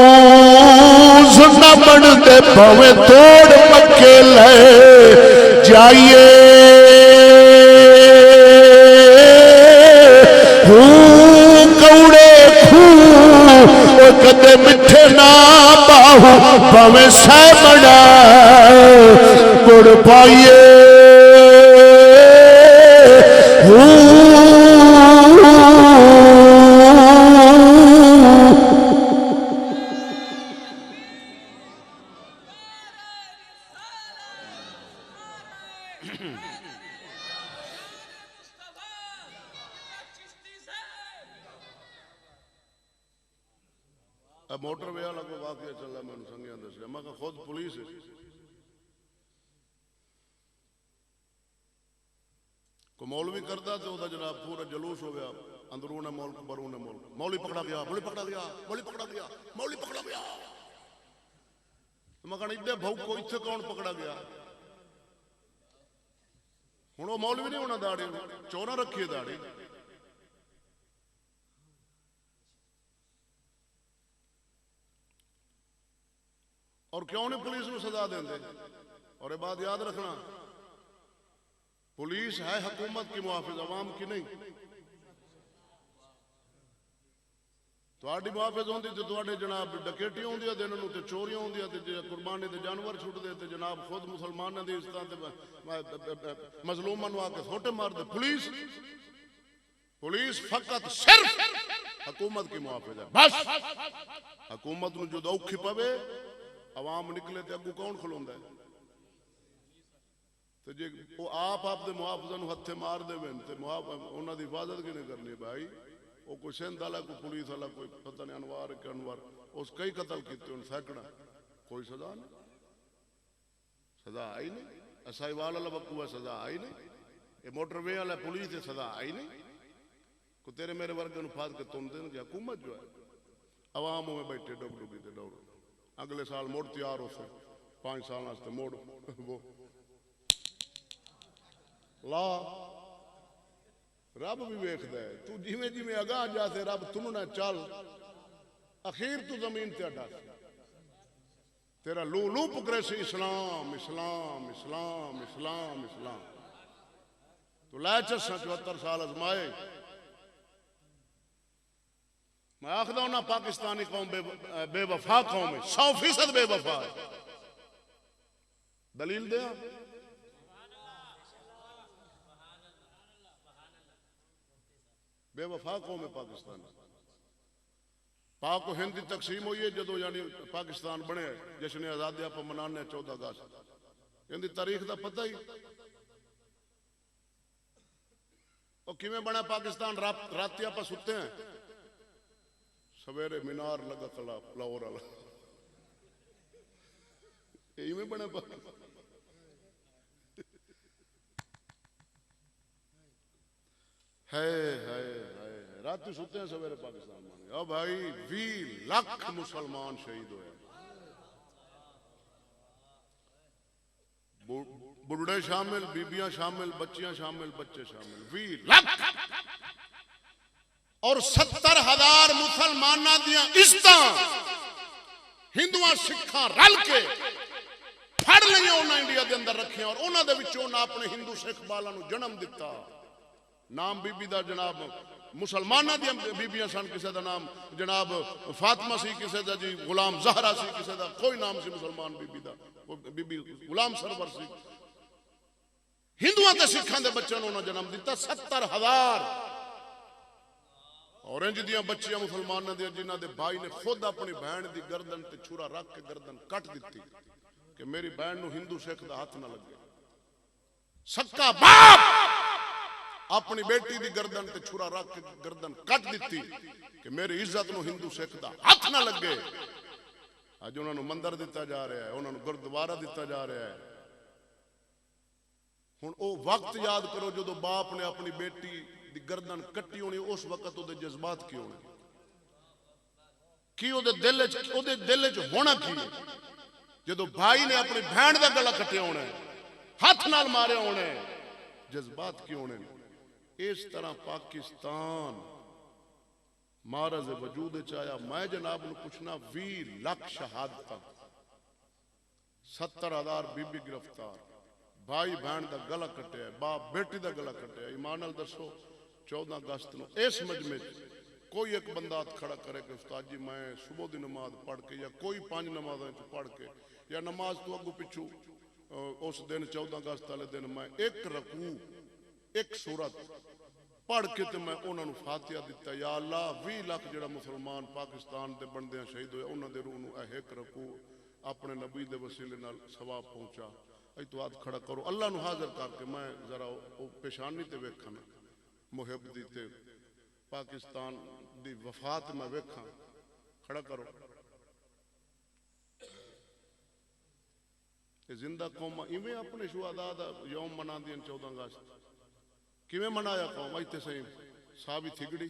تربوز نہ بن دے بھویں توڑ مکے لے جائیے کوڑے کھو کدے مٹھے نہ باہو بھویں سہ بڑا گڑ پائیے موٹر وے والا کوئی واقعہ چلا میں نے سنگیاں دس گیا میں کہا خود پولیس ہے کو مولوی کرتا تو دا جناب پورا جلوس ہو گیا اندرون ملک برون ملک مولوی پکڑا گیا مولوی پکڑا گیا مولوی پکڑا گیا مولوی پکڑا گیا میں کہا ادھے بھاؤ کو اتھے کون پکڑا گیا ہن وہ مولوی نہیں ہونا داڑھی چوراں رکھیے داڑھی اور کیوں نہیں پولیس کو سزا دیں دے اور یہ بات یاد رکھنا پولیس ہے حکومت کی محافظ عوام کی نہیں تو آڈی محافظ ہوندی تو آڈے جناب ڈکیٹی ہوندی ہے دینوں تے چوریاں ہوندی ہے تے قربانی تے جانور چھوٹ دے تے جناب خود مسلمان دی اس طرح تے مظلوماں نو آ کے سوٹے مار دے پولیس پولیس فقط صرف حکومت کی محافظ ہے بس. حکومت نو جو اوکھی پوے عوام نکلے تے اگو کون کھلوندا ہے؟ تے جے او آپ دے محافظاں نو ہتھے مار دیویں تے انہاں دی حفاظت کینے کرنی بھائی؟ او کوئی سندھ والا کوئی پولیس والا کوئی پتہ نہیں انوار کہ انوار اس کئی قتل کیتے ان سینکڑا کوئی سزا نہیں. سزا آئی نہیں. اسائی والا وقوع ہے سزا آئی نہیں. یہ موٹر وے والا پولیس ہے سزا آئی نہیں. کو تیرے میرے ورگے نو پھاڑ کے تم دین کہ حکومت جو ہے عوام میں بیٹھے ڈب ڈبی تے دوڑ اگلے سال موڑ تیار ہو سے 5 سال واسطے موڑ وہ لا رب بھی ویکھدا ہے تو جویں جویں اگاں جاتے رب تم نہ چل اخیر تو زمین تے اڈا تیرا لو لو پکرے سی اسلام اسلام اسلام اسلام اسلام تو لے چساں 74 سال ازمائے. میں آخدا ہوں نا پاکستانی قوم بے وفا قوم ہے 100% بے وفا ہے. دلیل دیا بے وفا قوم ہے پاکستان. پاک و ہند کی تقسیم ہوئی ہے جدو یعنی پاکستان بنے جشن آزادی آپ منانے 14 اگست. ان دی تاریخ دا پتہ ہی وہ کیویں بنا پاکستان. راتی آپ ستے ہیں سویرے مینار لگا کلا لاہور والا یہ بنا پاکستان. ہے رات ستے ہیں سویرے پاکستان بن گیا. بھائی 20 لاکھ مسلمان شہید ہوئے. بڑھڑے شامل بیبیاں شامل بچیاں شامل بچے شامل 20 لاکھ اور 70,000 مسلمانہ دیاں عزتاں ہندوਆਂ سکھاں رل کے پھڑ لئیاں انہاں انڈیا دے اندر رکھیاں اور انہاں دے وچوں انہاں اپنے ہندو سکھ بالاں نو جنم دتا. نام بی بی دا جناب مسلمانہ دیاں بیبیاں سن کسے دا نام جناب فاطمہ سی کسے دا جی غلام زہرا سی کسے دا کوئی نام سی مسلمان بی بی دا بی بی غلام سرور سی. ہندوਆਂ تے سکھاں دے بچوں نو انہاں جنم دتا 70,000 اور انج دیاں بچیاں مسلمانہ دیاں جنہاں دے بھائی نے خود اپنی بہن دی گردن تے چھرا رکھ کے گردن کٹ دیتی کہ میری بہن نو ہندو سکھ دا ہاتھ نہ لگے. سکا باپ اپنی بیٹی دی گردن تے چھرا رکھ کے گردن کٹ دیتی کہ میری عزت نو ہندو سکھ دا ہاتھ نہ لگے. اج انہاں نو مندر دتا جا رہا ہے انہاں نو گردوارہ دتا جا رہا ہے. ہن او وقت یاد کرو جدو باپ نے اپنی بیٹی دی گردن کٹی ہونی اس وقت او دے جذبات کی ہونے کی او دے دل وچ ہونا کی جدو بھائی نے اپنی بہن دا گلا کٹیا ہونا ہاتھ نال مارے ہونے جذبات کی ہونے. اس طرح پاکستان معرض وجود چایا. میں جناب نے پوچھنا 20 لاکھ شہادت 70,000 بی بی گرفتار بھائی بہن دا گلا کٹیا باپ بیٹی دا گلا کٹیا. ایمان نال دسو 14 اگست نو اس مجمع کوئی ایک بندہ کھڑا کرے کہ استاد جی میں صبح دی نماز پڑھ کے یا کوئی 5 نمازیں پڑھ کے یا نماز تو اگو پچھو اس دن 14 اگست والے دن میں ایک رکوع ایک سورت پڑھ کے تے میں انہاں نو فاتحہ دیتا. یا اللہ 20 لاکھ جڑا مسلمان پاکستان دے بندیاں شہید ہوئے انہاں دے روح نو ایک رکوع اپنے نبی دے وسیلے نال ثواب پہنچا. ای تو ہاتھ کھڑا کرو اللہ نو حاضر کر کے میں ذرا پیشانی تے ویکھاں محب دی تے پاکستان دی وفات میں ویکھاں. کھڑا کرو. زندہ قوم ایویں اپنے شہداء دا یوم منا دین 14 اگست کیویں منایا قوم ایتھے سہی سابی تھگڑی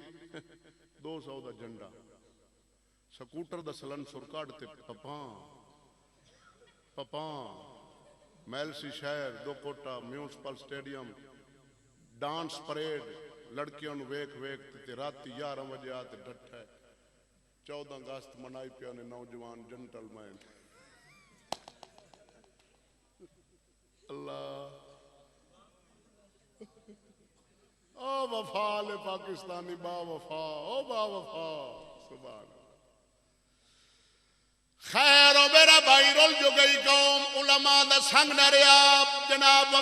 200 دا جھنڈا سکوٹر دا سلنسر کڈ تے پپاں میلسی شہر 2 کوٹا میونسپل سٹیڈیم ڈانس پریڈ لڑکیاں نو ویکھ تے راتی 11 بجے آتے ڈٹھا 14 اگست منائی پیا نے نوجوان جنٹل مین. اللہ او وفا لے پاکستانی با وفا او با وفا سبحان. خیر و میرا بھائی رول جو گئی قوم علماء دا سنگ نہ رہا جناب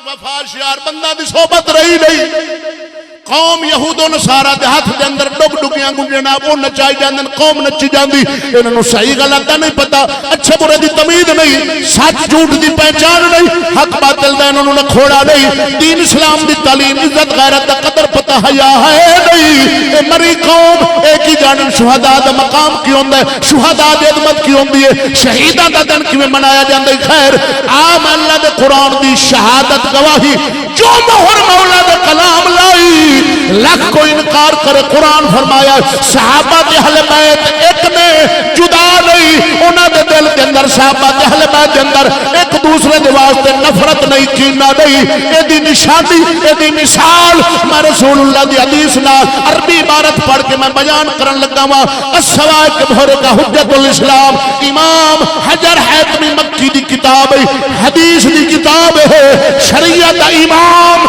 وفا شیار بندہ دی صحبت رہی نہیں قوم یہود و نصارہ دے ہاتھ دے اندر ڈگ ڈگیاں گنجنا وہ نچائی جاندن قوم نچی جاندی انہوں صحیح غلط دا نہیں پتا اچھے برے دی تمید نہیں سچ جھوٹ دی پہچان نہیں حق باطل دا انہوں نے کھوڑا نہیں دین اسلام دی تعلیم عزت غیرت دا قدر پتا حیا ہے نہیں اے مری قوم ایک ہی جانن شہداء دا مقام کی ہوندہ ہے شہداء دی عظمت کی ہوندی ہے شہیدہ دا دن کی میں منایا جاندہ ہے خیر عام اللہ دے قرآن دی شہادت گواہی جو مہر مولا دے کلام لائی لکھ کو انکار کرے قرآن فرمایا صحابہ دے اہل بیت ایک نے جدا نہیں انہاں دے دل کے اندر صحابہ دے اہل بیت کے اندر ایک دوسرے دے واسطے نفرت نہیں کینہ نہیں اے دی نشانی اے دی مثال میں رسول اللہ دی حدیث نہ عربی عبارت پڑھ کے میں بیان کرن لگا ہوا السوائق بھورے کا حجت الاسلام امام حجر حیتمی مکی دی کتاب ہے حدیث دی کتاب ہے شریعت امام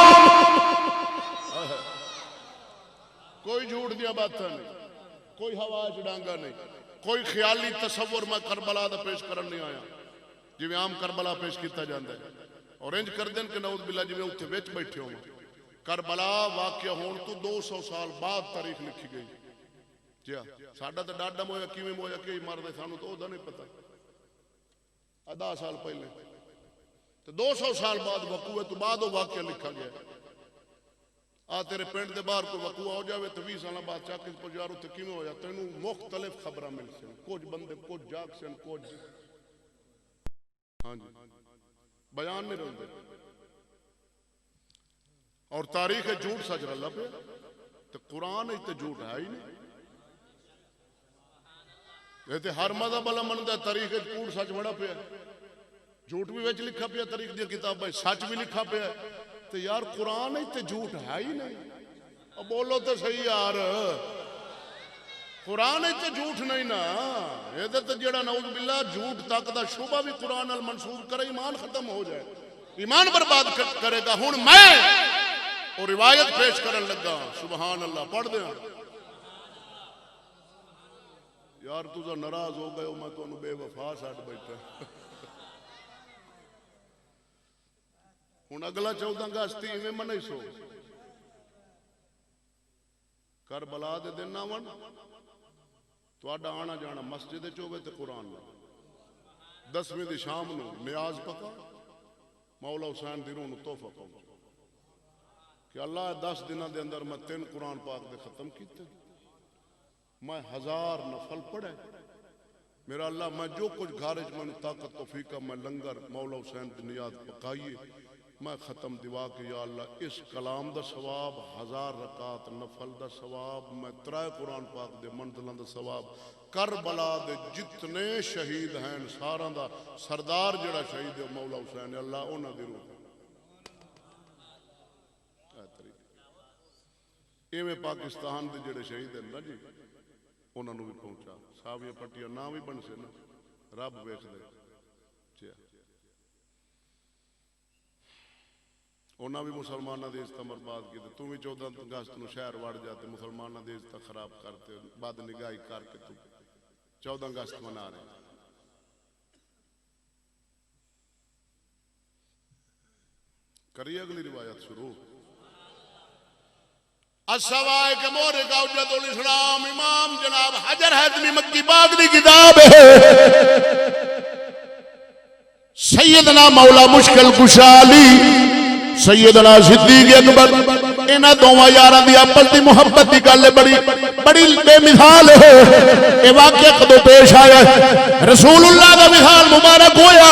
کوئی جھوٹ دیا باتاں نہیں کوئی ہوا چڑانگا نہیں کوئی خیالی تصور میں کربلا دا پیش کرن نہیں آیا جی میں عام کربلا پیش کیتا جاندہ ہے اور انج کر دیں کہ نعوذ باللہ جی میں اتھے ویچ بیٹھے ہوں کربلا واقعہ ہون تو 200 سال بعد تاریخ لکھی گئی جی ہاں ساڑھا تا ڈاڈا مویا کیویں مویا کئی مردے سانو تو دا نہیں پتا 10 سال پہلے تو 200 سال بعد وقوع ہے تو بعد وہ واقعہ لکھا گیا ہے تیرے پینڈ دے باہر کوئی وقوع ہو جاوے تو 20 سالہ بعد چاکس کو جارو تو کیوں ہو جاتا ہے انہوں مختلف خبرہ مل سے کچھ بندے کچھ جاگ سے کچھ ہاں جی بیان نہیں رہے اور تاریخ جھوٹ سج رہا پہ تو قرآن ہی تو جھوٹ ہے ہی نہیں یہ ہر مذہب والا منتا ہے تاریخ جھوٹ سچ بڑا پہ جھوٹ بھی وچ لکھا پیا تاریخ دی کتاب ہے سچ بھی لکھا پیا تو یار قرآن ہی تو جھوٹ ہے ہی نہیں اب بولو تو صحیح یار قرآن ہی تو جھوٹ نہیں نا یہ تو جڑا نعوذ باللہ جھوٹ تک دا شبہ بھی قرآن المنصور کرے ایمان ختم ہو جائے ایمان برباد کرے گا ہون میں اور روایت پیش کرن لگا سبحان اللہ پڑھ دیں یار تجھا ناراض ہو گئے میں تو انہوں بے وفا ساٹھ بیٹھا ہون اگلا 14 اگست میں منائی سو کربلا دے دن ناون تو آڈا آنا جانا مسجد چوبے تے قرآن 10ویں دی شام نو نیاز پکا مولا حسین دیروں نو توفہ پہنچا کہ اللہ 10 دنہ دے اندر میں 3 قرآن پاک دے ختم کیتے میں 1000 نفل پڑھے میرا اللہ میں جو کچھ گھارج میں طاقت توفیقہ میں لنگر مولا حسین دی نیاز پکائیے میں ختم دیوا کہ یا اللہ اس کلام دا ثواب 1000 رکعت نفل دا ثواب میں 3 قرآن پاک دے منزلان دا ثواب کربلا دے جتنے شہید ہیں سارا دا سردار جڑا شہید ہے مولا حسین اللہ انہاں دی روح ایویں پاکستان دے جڑے شہید ہیں نا جی انہاں نو بھی پہنچا صاحب یہ پٹیاں نہ بھی بن سے نا رب ویکھ دے جی انہاں بھی مسلمانہ دے عزت برباد کی تو بھی 14 اگست نو شہر وڑ جاتے مسلمانہ دے عزت خراب کرتے بعد نگاہی کر کے تو 14 اگست منا رہے کریے اگلی روایت شروع السوائق مورے کا حجت الاسلام امام جناب حجر حیتمی مکی باغ دی کتاب ہے سیدنا مولا مشکل کشالی سیدنا صدیق اکبر انہاں دوواں یاراں دی آپس دی محبت دی گل بڑی بے مثال ہے یہ واقعہ کدو پیش آیا رسول اللہ کا مثال مبارک ہویا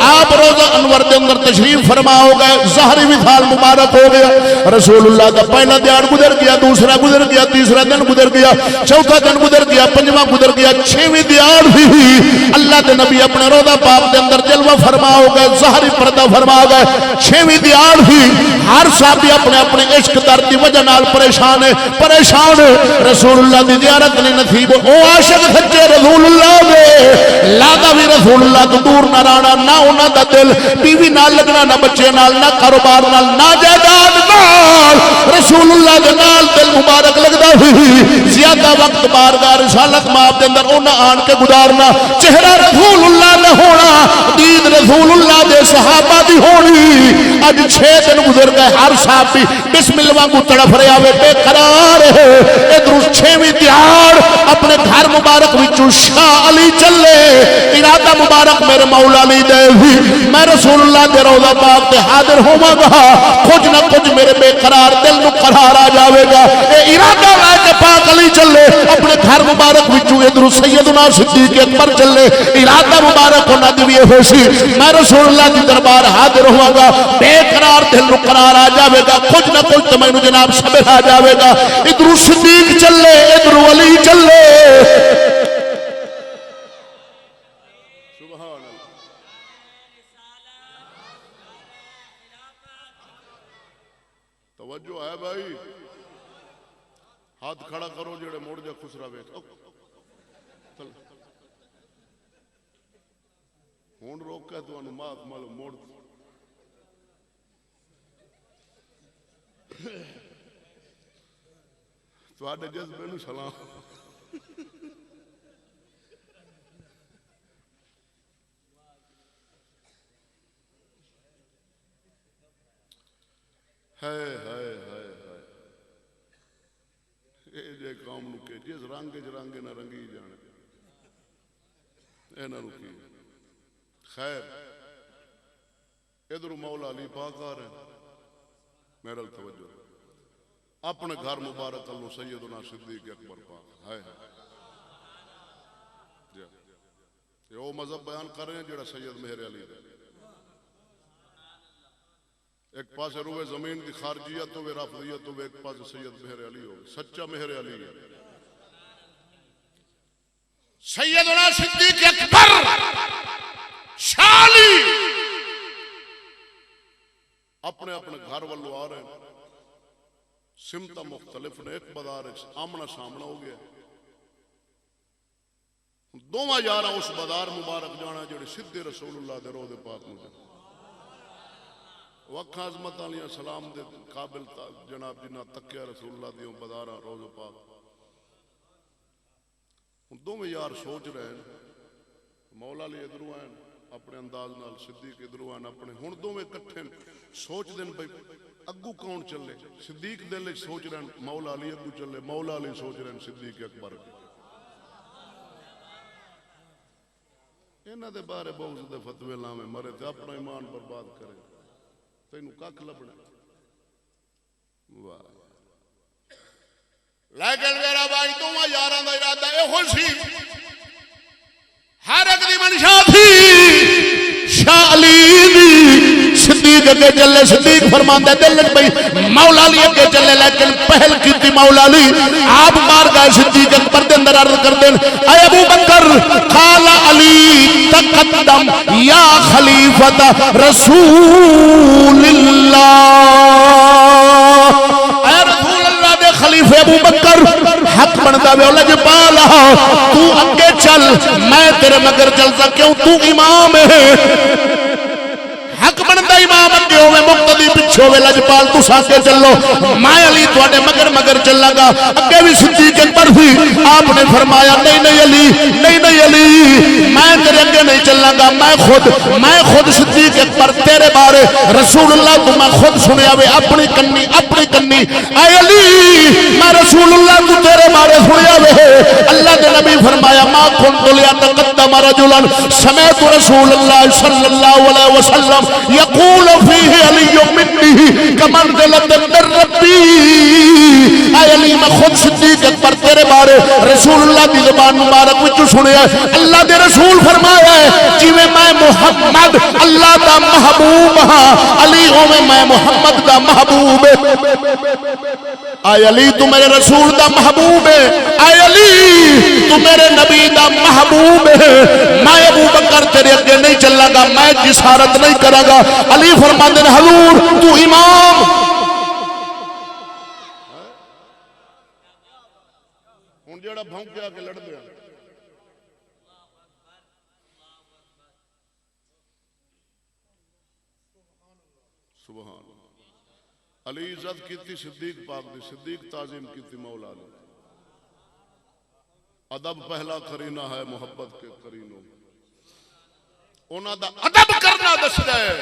آپ روزہ انور دے اندر تشریف فرما ہو گئے ظاہری مثال مبارک ہو گیا رسول اللہ کا پہلا دیار گزر گیا دوسرا گزر گیا تیسرا دن گزر گیا چوتھا دن گزر گیا پنجواں گزر گیا چھویں دیار بھی اللہ دے نبی اپنے روزہ پاک دے اندر جلوہ فرما ہو گئے ظاہری پردہ فرما گئے چھویں دیار بھی ہر صحابی اپنے اپنے عشق درد دی وجہ نال پریشان ہے رسول اللہ دی زیارت نہیں نصیب او عاشق سچے رسول اللہ دے لادا بھی رسول اللہ تو دور نہ رانا نہ انہاں دا دل بیوی نال لگنا نہ بچے نال نہ کاروبار نال نہ جائیداد نال رسول اللہ دے نال دل مبارک لگدا نہیں زیادہ وقت بارگاہ رسالت مآب دے اندر انہاں آن کے گزارنا چہرہ رسول اللہ دا ہونا دید رسول اللہ دے صحابہ دی ہونی اج 6 دن گزر گئے ہر صحابی بسم اللہ وانگو تڑف رہا وے بے قرار ہے ادھر 6ویں دیہاڑ اپنے گھر مبارک وچوں شاہ علی چلے ارادہ مبارک میرے مولا علی دے میں رسول اللہ دے روضہ پاک تے حاضر ہوواں گا کچھ نہ کچھ میرے بے قرار دل نو قرار آ جاوے گا اے ارادہ لے کے پاک علی چلے اپنے گھر مبارک وچوں ادھر سیدنا صدیق اکبر چلے ارادہ مبارک انہاں دی وی ہوسی میں رسول اللہ دی دربار حاضر ہوواں گا بے قرار دل نو قرار آ جاوے گا کچھ نہ کچھ تے مینوں جناب صبر آ جاوے گا ادھر صدیق چلے ادھر علی چلے توجہ ہے بھائی ہاتھ کھڑا کرو جڑے موڑ جا خسرا ویچ ہون روکا تو انو مات مالو موڑ تو آڈے جذبے نو سلام ہائے ہائے ہائے ہائے اے جے قوم نو کہ جس رنگ نہ رنگی جانے اے نہ رکی خیر ادھر مولا علی پاک آ رہے ہیں میرا توجہ اپنے گھر مبارک اللہ سیدنا صدیق اکبر پاک ہائے یہ وہ مذہب بیان کر رہے ہیں جڑا سید مہر علی دے ایک پاس روئے زمین دی خارجیت ہوئے رافضیت ہوئے ایک پاس سید مہر علی ہوئے سچا مہر علی ہے سیدنا صدیق اکبر شالی اپنے اپنے گھر والو آ رہے ہیں سمتہ مختلف نے ایک بدار آمنا سامنا ہو گیا دوواں یارہ اس بدار مبارک جانا جڑے صدی رسول اللہ دے روح دے پاک مجھے وقت عظمت علیہ السلام دے قابل جناب جنہ تکیہ رسول اللہ دیوں بدارہ روز پاک دو میں یار سوچ رہے ہیں مولا علی ادھروں آئیں اپنے انداز نال صدیق ادھروں آئیں اپنے ہن دو میں کٹھے سوچ دن بھئی اگو کون چلے صدیق دل سوچ رہے ہیں مولا علی اگو چلے مولا علی سوچ رہے ہیں صدیق اکبر انہاں دے بارے بہت دے فتوے لامے مرے تے اپنا ایمان برباد کرے تینوں کک لبنا واہ لیکن میرا بھائی دوواں یاراں دا ارادہ اے ہو سی ہر ایک دی منشا تھی شاہ علی دی صدیق اگے چلے صدیق فرماندا ہے دل بھئی مولا علی اگے چلے لیکن پہل کیتی مولا علی آپ مار گئے صدیق اکبر دے اندر عرض کر دین اے ابو بکر قال علی تقدم یا خلیفۃ رسول اللہ اے رسول اللہ دے خلیفہ ابو بکر حق بندا وے لج پالا تو اگے چل میں تیرے مگر چلتا کیوں تو امام ہے حق بندا امام اگے ہوے مقتدی پیچھے ہوے لجپال تو ساکے چلو میں علی تواڈے مگر چلا گا اگے بھی صدیق اکبر تھی آپ نے فرمایا نہیں علی نہیں علی میں تیرے اگے نہیں چلا گا میں خود صدیق اکبر تیرے بارے رسول اللہ کو میں خود سنیا وے اپنی کنی اے علی میں رسول اللہ کو تیرے بارے سنیا وے اللہ کے نبی فرمایا ما كنت ليتقدم رجلا سمعت رسول الله صلى الله عليه وسلم يقول فيه علي مني كمنزلة من ربي اے علی میں خود صدیق اکبر تیرے بارے رسول اللہ کی زبان مبارک وچ سنیا اللہ دے رسول فرمایا ہے جویں میں محمد اللہ دا محبوب ہاں علی ہوے میں محمد دا محبوب اے علی تو میرے رسول دا محبوب ہے اے علی تو میرے نبی دا محبوب ہے میں ابو بکر تیرے اگے نہیں چلا گا میں جسارت نہیں کرا گا علی فرماندے نے حضور تو امام ہن جڑا بھونکیا کے لڑ دیا سبحان علی عزت کیتی صدیق پاک دی صدیق تعظیم کیتی مولا علی ادب پہلا کرینہ ہے محبت کے کرینوں، انہاں دا ادب کرنا دسدا ہے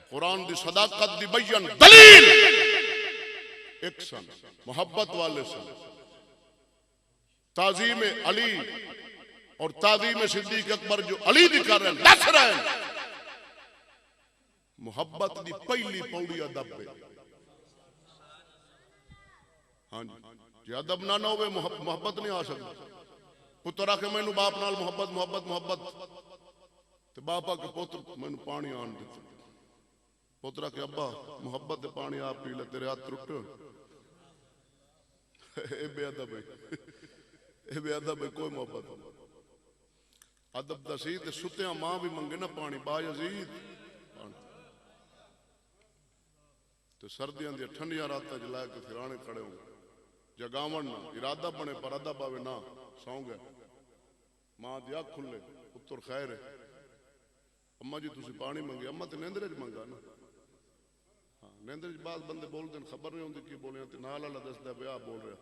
قرآن دی صداقت دی بیان دلیل ایک سن محبت والے سن تعظیم علی اور تعظیم صدیق اکبر جو علی دی کر رہے ہیں دس رہے ہیں محبت دی پہلی پوڑی ادب ہے. ہاں جی ادب نہ ہوئے محبت نہیں آ سکتی. پتر آ کے مینو باپ نال محبت محبت محبت تو باپ آ کے پتر مینو پانی آن دیتے. پتر آ کے ابا محبت دے پانی آپ پی لے تیرے ہاتھ ٹوٹ. اے بے ادب ہے، اے بے ادب ہے. کوئی محبت نہیں. ادب دا سی تے ستیاں ماں بھی منگے نا پانی با یزید تے سردیاں دی ٹھنڈیاں راتاں چ لے کے پھرانے کھڑے ہوں جگاون نہ ارادہ بنے پر ادب آوے نہ سو گئے. ماں دی اکھ کھلے پتر خیر ہے اما جی تسی پانی منگے. اما تے نیندرے چ منگا نا. ہاں نیندرے چ بعض بندے بول دین خبر نہیں ہوندی کی بولے تے نال والا دسدا پیا بول رہا.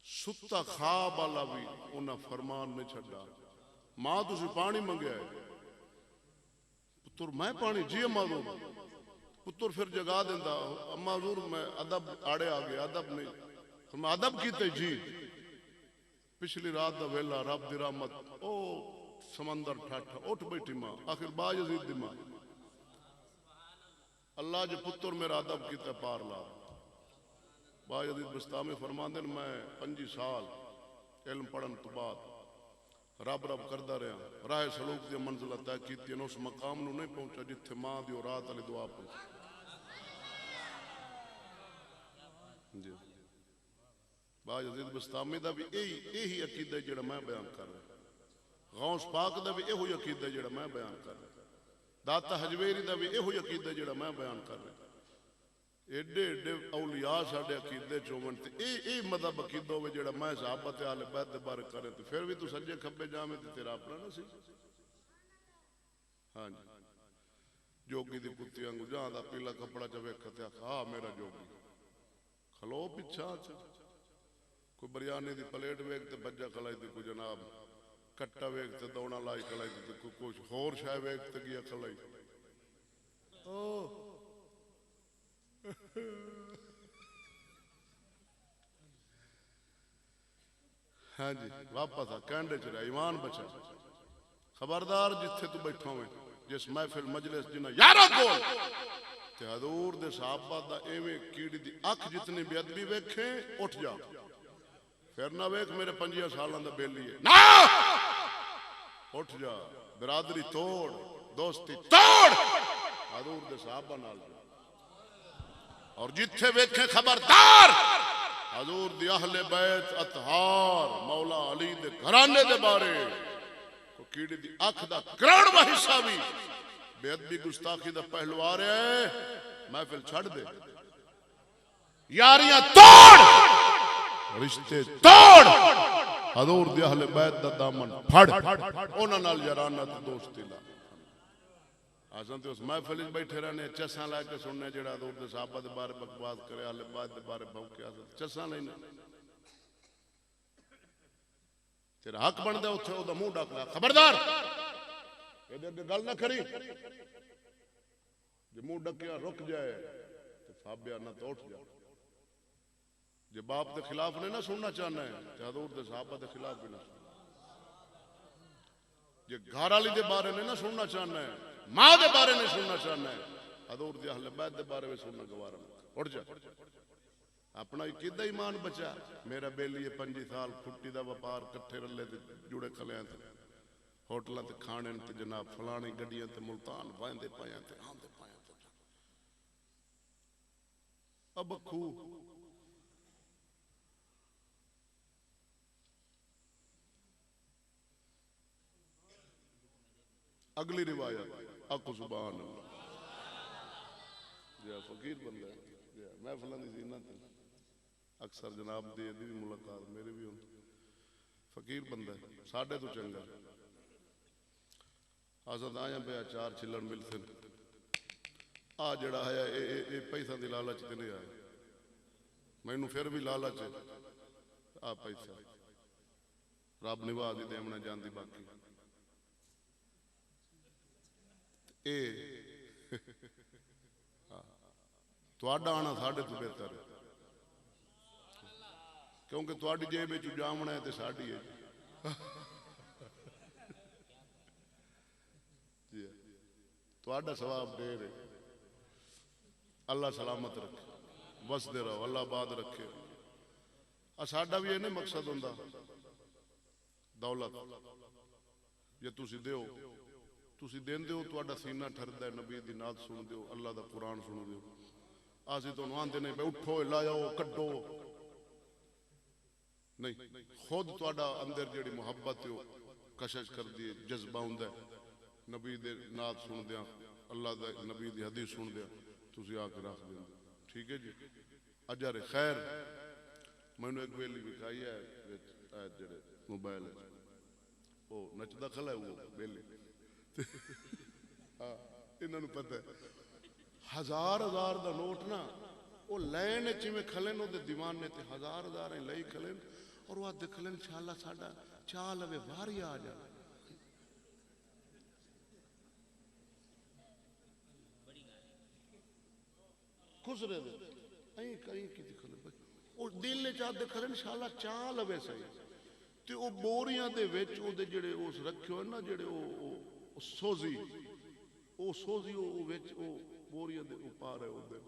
ستا خواب والا بھی انہاں فرمان نہیں چھڈا. ماں تسی پانی منگیا ہے پتر میں پانی جی اما حضور. پتر پھر جگا دیندا اما حضور میں ادب آڑے آ گیا ادب نہیں. میں ادب کیتے جی پچھلی رات دا ویلا رب دی رحمت او سمندر ٹھٹھ اٹھ بیٹھی ماں. آخر با یزید دی ماں اللہ جو پتر میرا ادب کیتا پار لا. با یزید بستامی فرماندے میں 5 سال علم پڑھن تو بعد رب رب کردا رہا راہ سلوک دی منزل طے کیتی اس مقام نو نہیں پہنچا جتھے ماں دی رات والی دعا پہنچی. جی با یزید بستامی دا بھی یہی عقیدہ جڑا میں بیان کر رہا. غوث پاک دا بھی یہی عقیدہ جڑا میں بیان کر رہا. داتا حجویری دا بھی یہی عقیدہ جڑا میں بیان کر رہا. ایڈے ایڈے اولیاء ساڈے عقیدے چون تے اے مذہب عقیدہ ہوے جڑا میں صحابہ تے اہل بیت دے بارے کرے تے پھر بھی تو سجے کھبے جاویں تے تیرا اپنا نہ سی. ہاں جی جوگی دی کتی وانگو جہاں دا پیلا کپڑا چ ویکھ تے آ میرا جوگی کھلو پیچھا کوئی بریانی دی پلیٹ ویکھ تے بجا کھلائی تے کوئی جناب کٹا ویکھ تے دونا لائی کھلائی تے کوئی کچھ ہور شے ویکھ تے گیا کھلائی. ہاں جی واپس آ کینڈے چ رہا ایمان بچا. خبردار جتھے تو بیٹھا ہوئے جس محفل مجلس جنہ یارہ کول تے حضور دے صحابہ دا ایویں کیڑی دی اکھ جتنی بے ادبی ویکھیں اٹھ جا. پھر نہ ویکھ میرے 5 سالاں دا بیلی ہے نا اٹھ جا. برادری توڑ دوستی توڑ حضور دے صحابہ نال اور جتھے ویکھیں خبردار حضور دی اہل بیت اطہار مولا علی دے گھرانے دے بارے کو کیڑی دی اکھ دا کروڑواں حصہ بھی بے ادبی گستاخی دا پہلو آ رہا ہے. محفل چھڑ دے یاریاں توڑ رشتے توڑ حضور دی اہل بیت دا دامن پھڑ انہاں نال یارانہ تے دوستی لا. آسان تے اس محفل وچ بیٹھے رہنے چساں لے کے سننے جڑا حضور دے صحابہ دے بارے بکواس کرے اہل بیت دے بارے بھوکے آسان چساں لینا تیرا حق بندا اوتھے او دا منہ ڈک لا. خبردار اے دے گل نہ کری جے منہ ڈکیا رک جائے تے صحابہ نہ تو اٹھ جا. جے باپ دے خلاف نہیں نہ سننا چاہنا ہے تے حضور دے صحابہ دے خلاف بھی نہ سننا. جے گھر والی دے بارے نہیں نہ سننا چاہنا ہے ماں دے بارے نہیں سننا چاہنا ہے حضور دے اہل بیت دے بارے میں سننا گوارا نہ. اٹھ جا اپنا عقیدہ ایمان بچا. میرا بیلی 5 سال کھٹی دا وپار کٹھے رلے تے جڑے کھلیاں تے ہوٹلاں تے کھانے تے جناب فلانی گڈیاں تے ملتان ویندے پیاں تے آندے پیاں تے اب کھو اگلی روایت آکو سبحان اللہ. جی فقیر بندہ ہے جی محفلاں دی زینت اکثر جناب دی بھی ملاقات میرے بھی ہوندی. فقیر بندہ ہے ساڈے تو چنگا آزاد آیا پیا 4 چھلڑ ملتے آ جڑا آیا اے پیسہ دی لالچ تے نہیں آیا. مینوں پھر بھی لالچ ہے آ پیسہ رب نواز دی دیمنا جاندی باقی اے تواڈا آنا ساڈے تو بہتر ہے کیونکہ تواڈی جیب وچ جامنا ہے تے ساڈی ہے جی تواڈا ثواب ڈیر ہے اللہ سلامت رکھے وسدے رہو اللہ آباد رکھے ساڈا بھی یہ نہیں مقصد ہوندا دولت جے تسی دیو تسی دیندے ہو تواڈا سینہ ٹھردا ہے نبی دی نعت سن دیو اللہ دا قرآن سن دیو آسی تو آندے نہیں پہ اٹھو لاؤ کڈو نہیں خود تواڈا اندر جڑی محبت ہے کشش کر دی جذبہ ہوندا ہے نبی دے نعت سن دیاں اللہ دے نبی دی حدیث سن دیاں تسی آ کے رکھ دیندے ٹھیک ہے جی اجر خیر میں نے ایک ویلی وکھائی ہے جڑے موبائل ہے وہ نچدا کھلا ہے وہ ویلی ہاں انہاں نوں پتہ ہے ہزار ہزار دا نوٹ نا وہ لین وچ میں کھلن او دے دیوانے تے ہزار ہزار لئی کھلن اور وہ دے کھلن انشاءاللہ ساڈا چال وے واری آ جا خسرے دے ایں کئی کی کھلن او دل نے چاہ دے کھلن انشاءاللہ چال وے صحیح تے او بوریاں دے وچ او دے جڑے اس رکھے ہوئے نا جڑے او سوزی او وچ او بوریاں دے اوپر ہے او دے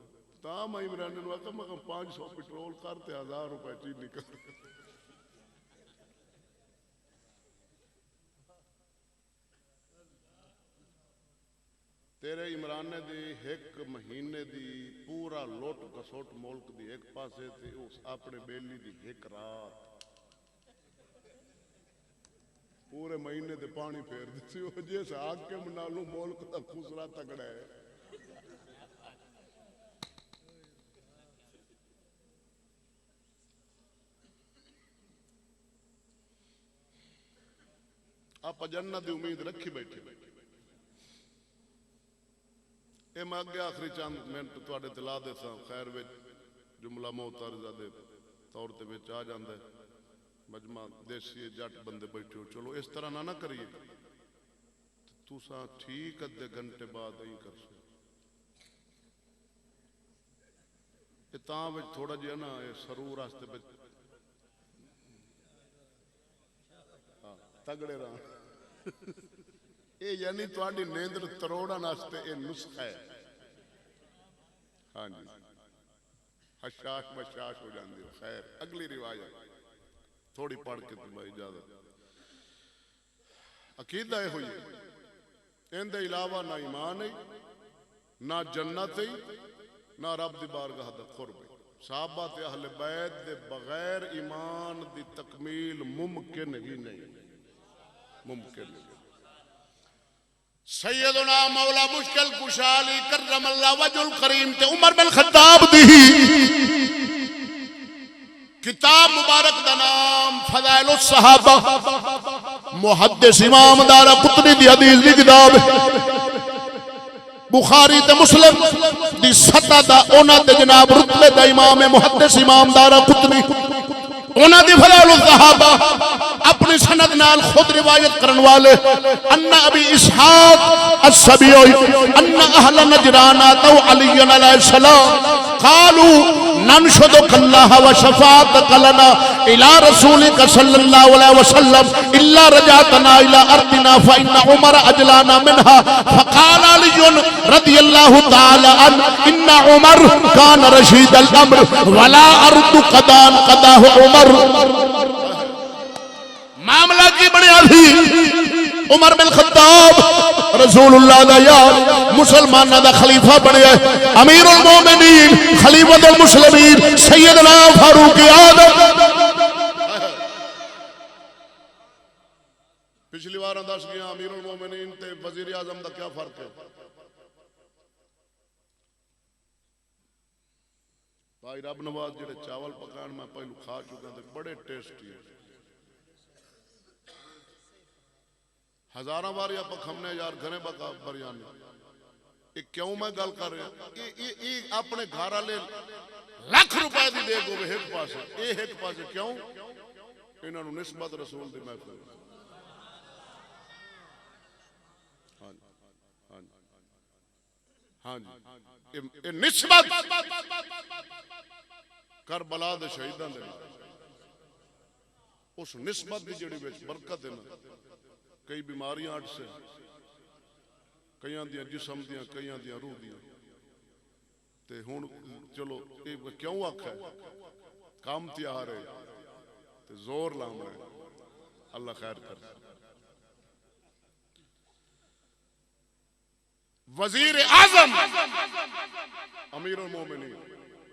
تا میں عمران نو آکھا میں 500 پٹرول کرتے 1000 روپے چیز نکل تیرے عمران نے دی ایک مہینے دی پورا لوٹ کسوٹ ملک دی ایک پاسے تھی اس اپنے بیلی دی ایک رات پورے مہینے دے پانی پھیر دیتی ہو جیس آگ کے منالوں ملک دا خسرا تگڑا ہے آپ جنت دی امید رکھی بیٹھے اے میں آگے آخری چاند منٹ تواڈے دلا دیتا ہوں خیر وچ جملہ معترضہ دے طور تے وچ آ جاندا ہے مجمع دیسی جٹ بندے بیٹھے ہو چلو اس طرح نہ کریے تساں ٹھیک ادھے گھنٹے بعد ہی کر سو یہ تاں وچ تھوڑا جہا نا یہ سرور راستے وچ تگڑے رہا یہ یعنی تواڈی نیندر تروڑا ناستے یہ نسخہ ہے ہاں جی حشاش بشاش ہو جاندی ہو خیر اگلی روایت تھوڑی پڑھ کے تمہیں اجازت عقیدہ ہے ہوئی ان دے علاوہ نہ ایمان ہے نہ جنت ہے نہ رب دی بارگاہ دا قرب ہے صحابہ تے اہل بیت دے بغیر ایمان دی تکمیل ممکن ہی نہیں ممکن نہیں سیدنا مولا مشکل کشالی کرم اللہ وجہ الکریم تے عمر بن خطاب دی کتاب مبارک دا نام فضائل الصحابہ محدث امام دارقطنی دی حدیث دی کتاب بخاری تے مسلم دی سطح دا اونا تے جناب رتبے دا امام محدث امام دارقطنی اونا دی فضائل الصحابہ اپنی سند نال خود روایت کرن والے ان ابی اسحاق السبیعی ان اہل نجران آتوا علی علیہ السلام قالوا ننشدک اللہ وشفاعتک لنا الى رسولک صلی اللہ علیہ وسلم الا رجعتنا الى ارضنا فإن عمر اجلانا منها فقال علی رضی اللہ تعالی عنہ ان عمر کان رشید الامر ولا ارد قدان قداہ عمر معاملہ کی بڑی عظیم عمر بن خطاب رسول اللہ دا یار مسلمان دا خلیفہ بنے امیر المومنین خلیفۃ المسلمین سیدنا فاروق اعظم پچھلی بار دس گیا امیر المومنین تے وزیر اعظم دا کیا فرق ہے بھائی رب نواز جڑے چاول پکان میں پہلو کھا چکا تھے بڑے ٹیسٹی ہے ہزارہ باری آپ کھمنے یار گھنے بکا بریانی ایک کیوں میں گل کر رہا یہ اپنے گھارہ لے لاکھ روپے دی دے گو ایک پاسے کیوں انہوں نے نسبت رسول دی محفل ہاں جی نسبت کربلا دے شہیدان دے اس نسبت دی جڑی وچ برکت ہے نا کئی بیماریاں اٹھ سے کئیاں دیاں جسم دیاں کئیاں دیاں روح دیاں تے ہون چلو کیوں آکھا ہے کام تیار ہے تے زور لام رہے اللہ خیر کر وزیر اعظم امیر المومنین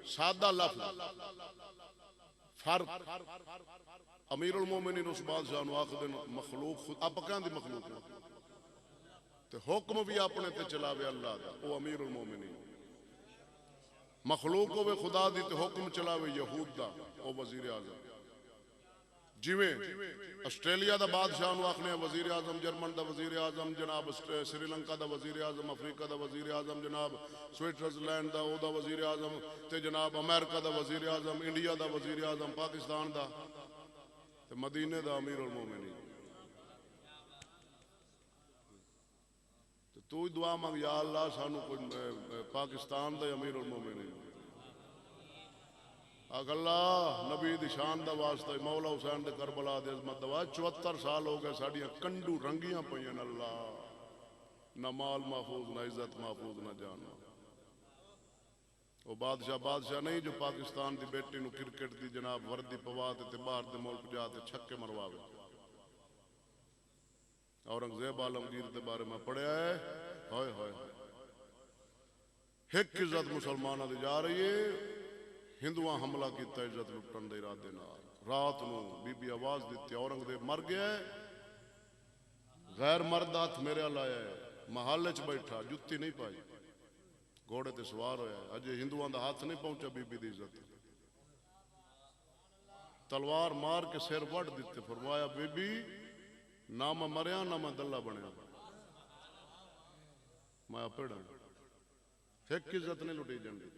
سادہ لفظ فرق امیر المومنین اس بادشاہ نو آخ دن مخلوق خود آپ کہاں دی مخلوق ہے تے حکم بھی اپنے تے چلاوے اللہ دا وہ امیر المومنین مخلوق ہوئے خدا دی تے حکم چلاوے یہود دا وہ وزیر اعظم جیویں آسٹریلیا دا بادشاہ نو آخنے وزیر اعظم جرمن دا وزیر اعظم جناب سری لنکا دا وزیر اعظم افریقہ دا وزیر اعظم جناب سوئٹزرلینڈ دا او دا وزیر اعظم تے جناب امریکہ دا وزیر اعظم انڈیا دا وزیر اعظم پاکستان دا تے مدینے دا امیر المومنین تو ہی دعا مانگ یا اللہ سانو کوئی پاکستان دا امیر المومنین اگر اللہ نبی دی شان دا واسطہ مولا حسین دے کربلا دے عظمت دا 74 سال ہو گئے ساڑیاں کنڈو رنگیاں پئیاں اللہ نہ مال محفوظ نہ عزت محفوظ نہ جان وہ بادشاہ نہیں جو پاکستان دی بیٹی نو کرکٹ دی جناب وردی پواتے تے باہر دے ملک جاتے چھکے مرواوے اورنگزیب عالمگیر دے بارے میں پڑھیا ہے ہوئے ہوئے ایک عزت مسلمانہ دی جا رہی ہے ہندوان حملہ کیتا عزت لٹن دے ارادے نال رات نو بی بی آواز دیتی اورنگزیب مر گیا ہے غیر مرد ہاتھ میرے آیا ہے محلے چ بیٹھا جتی نہیں پائی گھوڑے تے سوار ہویا ہے اجے ہندوان دا ہاتھ نہیں پہنچا بی بی دی عزت تلوار مار کے سر وڑ دیتے فرمایا بی بی نہ میں مریا نہ میں دلہ بنیا میں اپڑا ایک عزت نہیں لٹی جاندی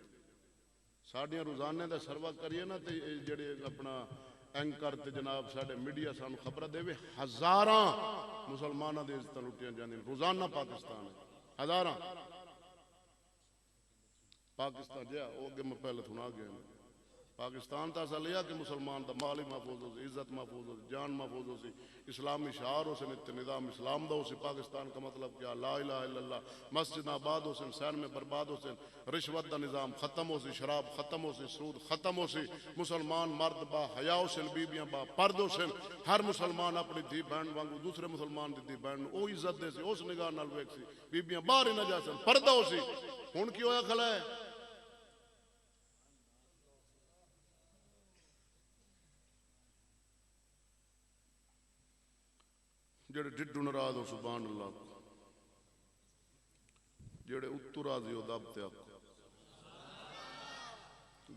ساڑیاں روزانے دا سروا کریے نا تے جڑے اپنا اینکر تے جناب ساڑے میڈیا سانو خبرہ دے وے ہزاراں مسلمانہ دے عزت لٹیاں جاندی روزانہ پاکستان ہے ہزاراں پاکستان جیا وہ اگے میں پہلے تھونا گیا پاکستان تا ایسا لیا کہ مسلمان دا مالی محفوظ ہو سی عزت محفوظ ہو سی جان محفوظ ہو سی اسلامی شعار ہو سی نظام اسلام دا ہو سی پاکستان کا مطلب کیا لا الہ الا اللہ مسجد آباد ہو سی سین میں برباد ہو سی رشوت دا نظام ختم ہو سی شراب ختم ہو سی سود ختم ہو سی مسلمان مرد با حیا ہو سی بیبیاں با پرد ہو سی ہر مسلمان اپنی دھی بہن وانگو دوسرے مسلمان دی بہن او عزت دے سی اس نگاہ نال ویکھ سی بیبیاں باہر ہی نہ جا سن پردہ ہو سی ہن کی ہویا کھلا ہے جڑے ڈڈو نراض ہو سبحان اللہ جڑے اتو راضی ہو دب تے آکو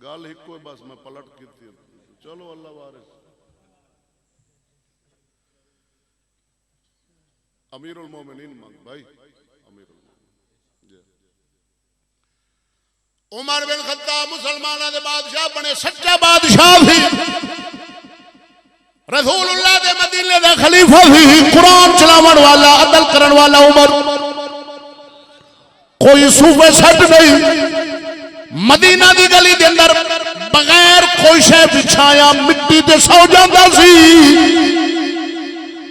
گال ہی کوئی بس میں پلٹ کی تھی چلو اللہ وارث امیر المومنین مانگ بھائی امیر المومنین جی عمر بن خطاب مسلمانہ دے بادشاہ بنے سچا بادشاہ بھی رسول اللہ دے مدینے دے خلیفہ بھی قرآن چلاون والا عدل کرن والا عمر کوئی صوفے سٹ نہیں مدینہ دی گلی دے اندر بغیر کوئی شے بچھایا مٹی تے سو جاندا سی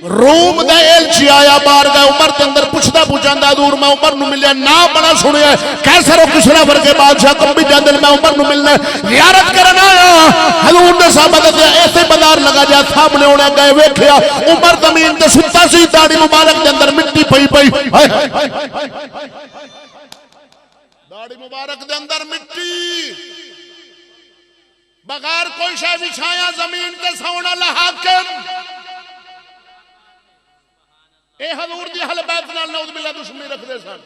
روم دا ایلچی آیا بار گئے عمر دے اندر پوچھتا پوچھاندا دور میں عمر نو ملیا نام بڑا سنیا کیسر و کسرا ورگے بادشاہ کم بھی جاندل میں عمر نو ملنے زیارت کرنا آیا حضور نے صحابہ دے ایسے بازار لگا جا سامنے ہونے گئے ویکھیا عمر زمین تے ستا سی داڑھی مبارک دے اندر مٹی پئی پئی داڑھی مبارک دے اندر مٹی بغیر کوئی شے بچھایا زمین تے سونا اللہ حاکم اے حضور دی اہل بیت نال نعوذ باللہ دشمنی رکھ دے سن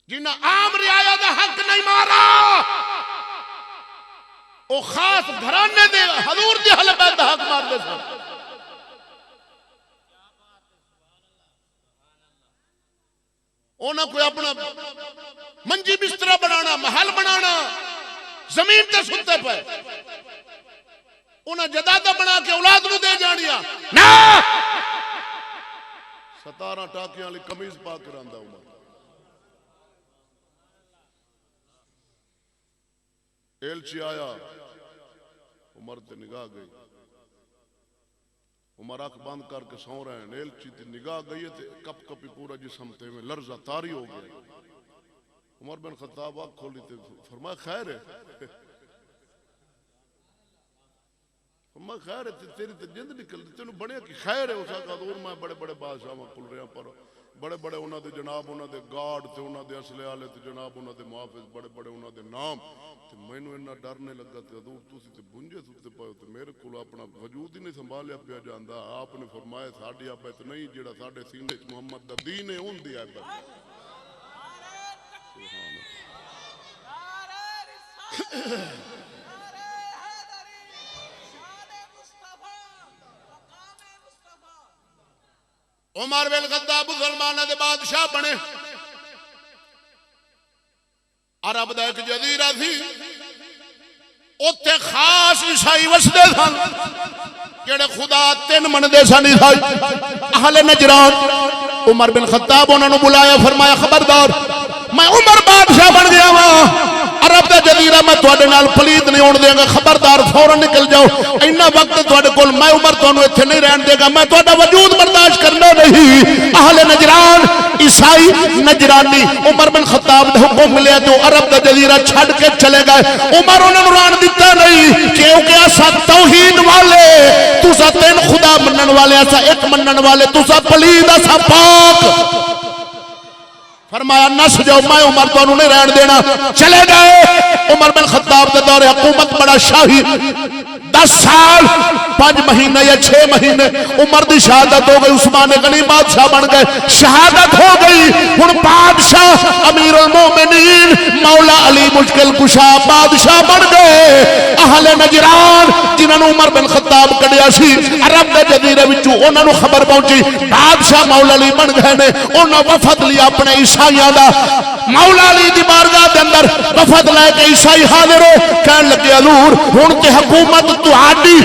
جنہاں عام رعایا دا حق نہیں مارا او خاص گھرانے دے حضور دی اہل بیت دا حق مار دے سن اونا کوئی اپنا منجی بسترہ بنانا محل بنانا زمین تے ستے پہ انہاں جدادہ بنا کے اولاد نو دے جانیاں نا 17 ٹاکیاں والی قمیض پا کے رہندا عمر ایلچی آیا عمر تے نگاہ گئی عمر آنکھ بند کر کے سو رہے ہیں ایلچی تے نگاہ گئی تے کپ کپی پورا جسم تے میں لرزہ طاری ہو گیا عمر بن خطاب آنکھ کھولی تے فرمایا خیر ہے فرمایا خیر ہے تیری تے جند نکل تینوں بڑے کی خیر ہے اس کا دور میں بڑے بڑے بادشاہاں کھل رہے ہیں پر بڑے بڑے انہاں دے جناب انہاں دے گارڈ تے انہاں دے اسلحے والے تے جناب انہاں دے محافظ بڑے بڑے انہاں دے نام تے مینوں اتنا ڈر نہیں لگا تے حضور تسی تے بنجے ستے پئے تے میرے کول اپنا وجود ہی نہیں سنبھالیا پیا جاندا آپ نے فرمایا ساڈی عبادت نہیں جیڑا ساڈے سینے وچ محمد دا دین ہے اون دی عبادت عمر بن خطاب مسلمانوں دے بادشاہ بنے عرب دا ایک جزیرہ تھی اوتھے خاص عیسائی وسدے سن جڑے خدا 3 مندے سن عیسائی اہل نجران عمر بن خطاب انہاں نو بلایا فرمایا خبردار میں عمر بادشاہ بن گیا ہاں عرب دا جزیرہ میں تواڈے نال پلید نہیں ہون دے گا خبردار فوراً نکل جاؤ اینا وقت تواڈے کول میں عمر تانوں ایتھے نہیں رہن دے گا میں تواڈا وجود برداشت کرنا نہیں اہل نجران عیسائی نجرانی عمر بن خطاب دا حکم ملیا تو عرب دا جزیرہ چھڈ کے چلے گئے عمر انہاں نوں ران دتا نہیں کیونکہ اسا توحید والے تسا 3 خدا منن والے اسا ایک منن والے تسا پلید اسا پاک فرمایا نس جاؤ میں عمر تو نہیں رہن دینا چلے گئے عمر بن خطاب دے دور حکومت بڑا شاہی 10 سال 5 مہینے یا 6 مہینے عمر دی شہادت ہو گئی عثمان غنی بادشاہ بن گئے شہادت ہو گئی ہن بادشاہ امیر المومنین مولا علی مشکل کشا بادشاہ بن گئے اہل نجران جنہاں نوں عمر بن خطاب کڈیا سی عرب دے جزیرے وچوں انہاں نوں خبر پہنچی بادشاہ مولا علی بن گئے نے انہاں وفد لیا اپنے عیسائیاں دا مولا علی دی بارگاہ دے اندر وفد لے کے عیسائی حاضر ہو کہن لگے حضور ہن تے حکومت تہاڈی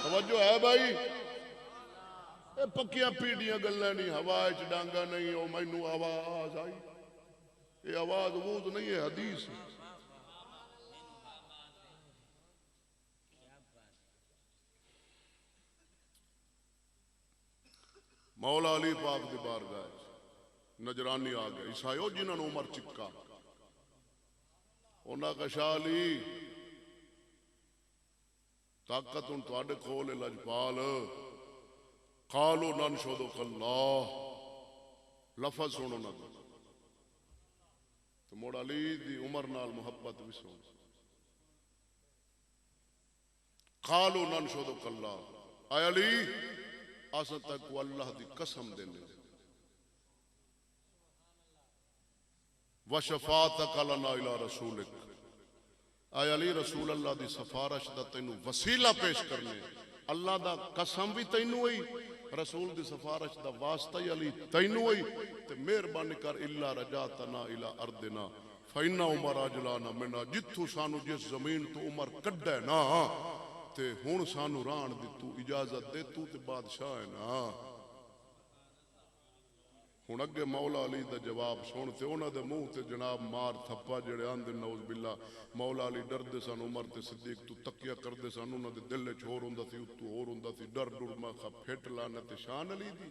توجہ ہے بھائی اے پکیاں پیڑیاں گلاں نہیں ہوا وچ ڈانگا نہیں او مینوں آواز آئی اے آواز ووز نہیں ہے حدیث مولا علی پاک دی بارگاہ نجرانی آ گئے عیسائیوں جنہوں نے عمر چکا انہاں کا شاہ علی طاقت ان تواڈے کول لجپال قالوا ننشدک اللہ لفظ سنو نہ تو مولا علی دی عمر نال محبت بھی سن قالوا ننشدک اللہ اے علی اساں تک اللہ دی قسم دینے وشفاعتک لنا الی رسولک اے علی رسول اللہ دی سفارش دا تینوں وسیلہ پیش کرنے اللہ دا قسم بھی تینوں ہوئی رسول دی سفارش دا واسطہ علی تینوں ہوئی تے مہربانی کر الا رجاتنا الی ارضنا فإن عمر اجلانا منا جتھوں سانو جس زمین تو عمر کڈے نا تے ہن سانو ران دی تو اجازت دے تو تے بادشاہ ہے نا ہن اگے مولا علی دا جواب سن تے انہاں دے منہ تے جناب مار تھپا جڑے آندے نعوذ باللہ مولا علی ڈردے سن عمر تے صدیق تو تکیہ کردے سن انہاں دے دل وچ ہور ہوندا سی اتو ہور ہوندا سی ڈر ڈر ما پھٹ لعنت شان علی دی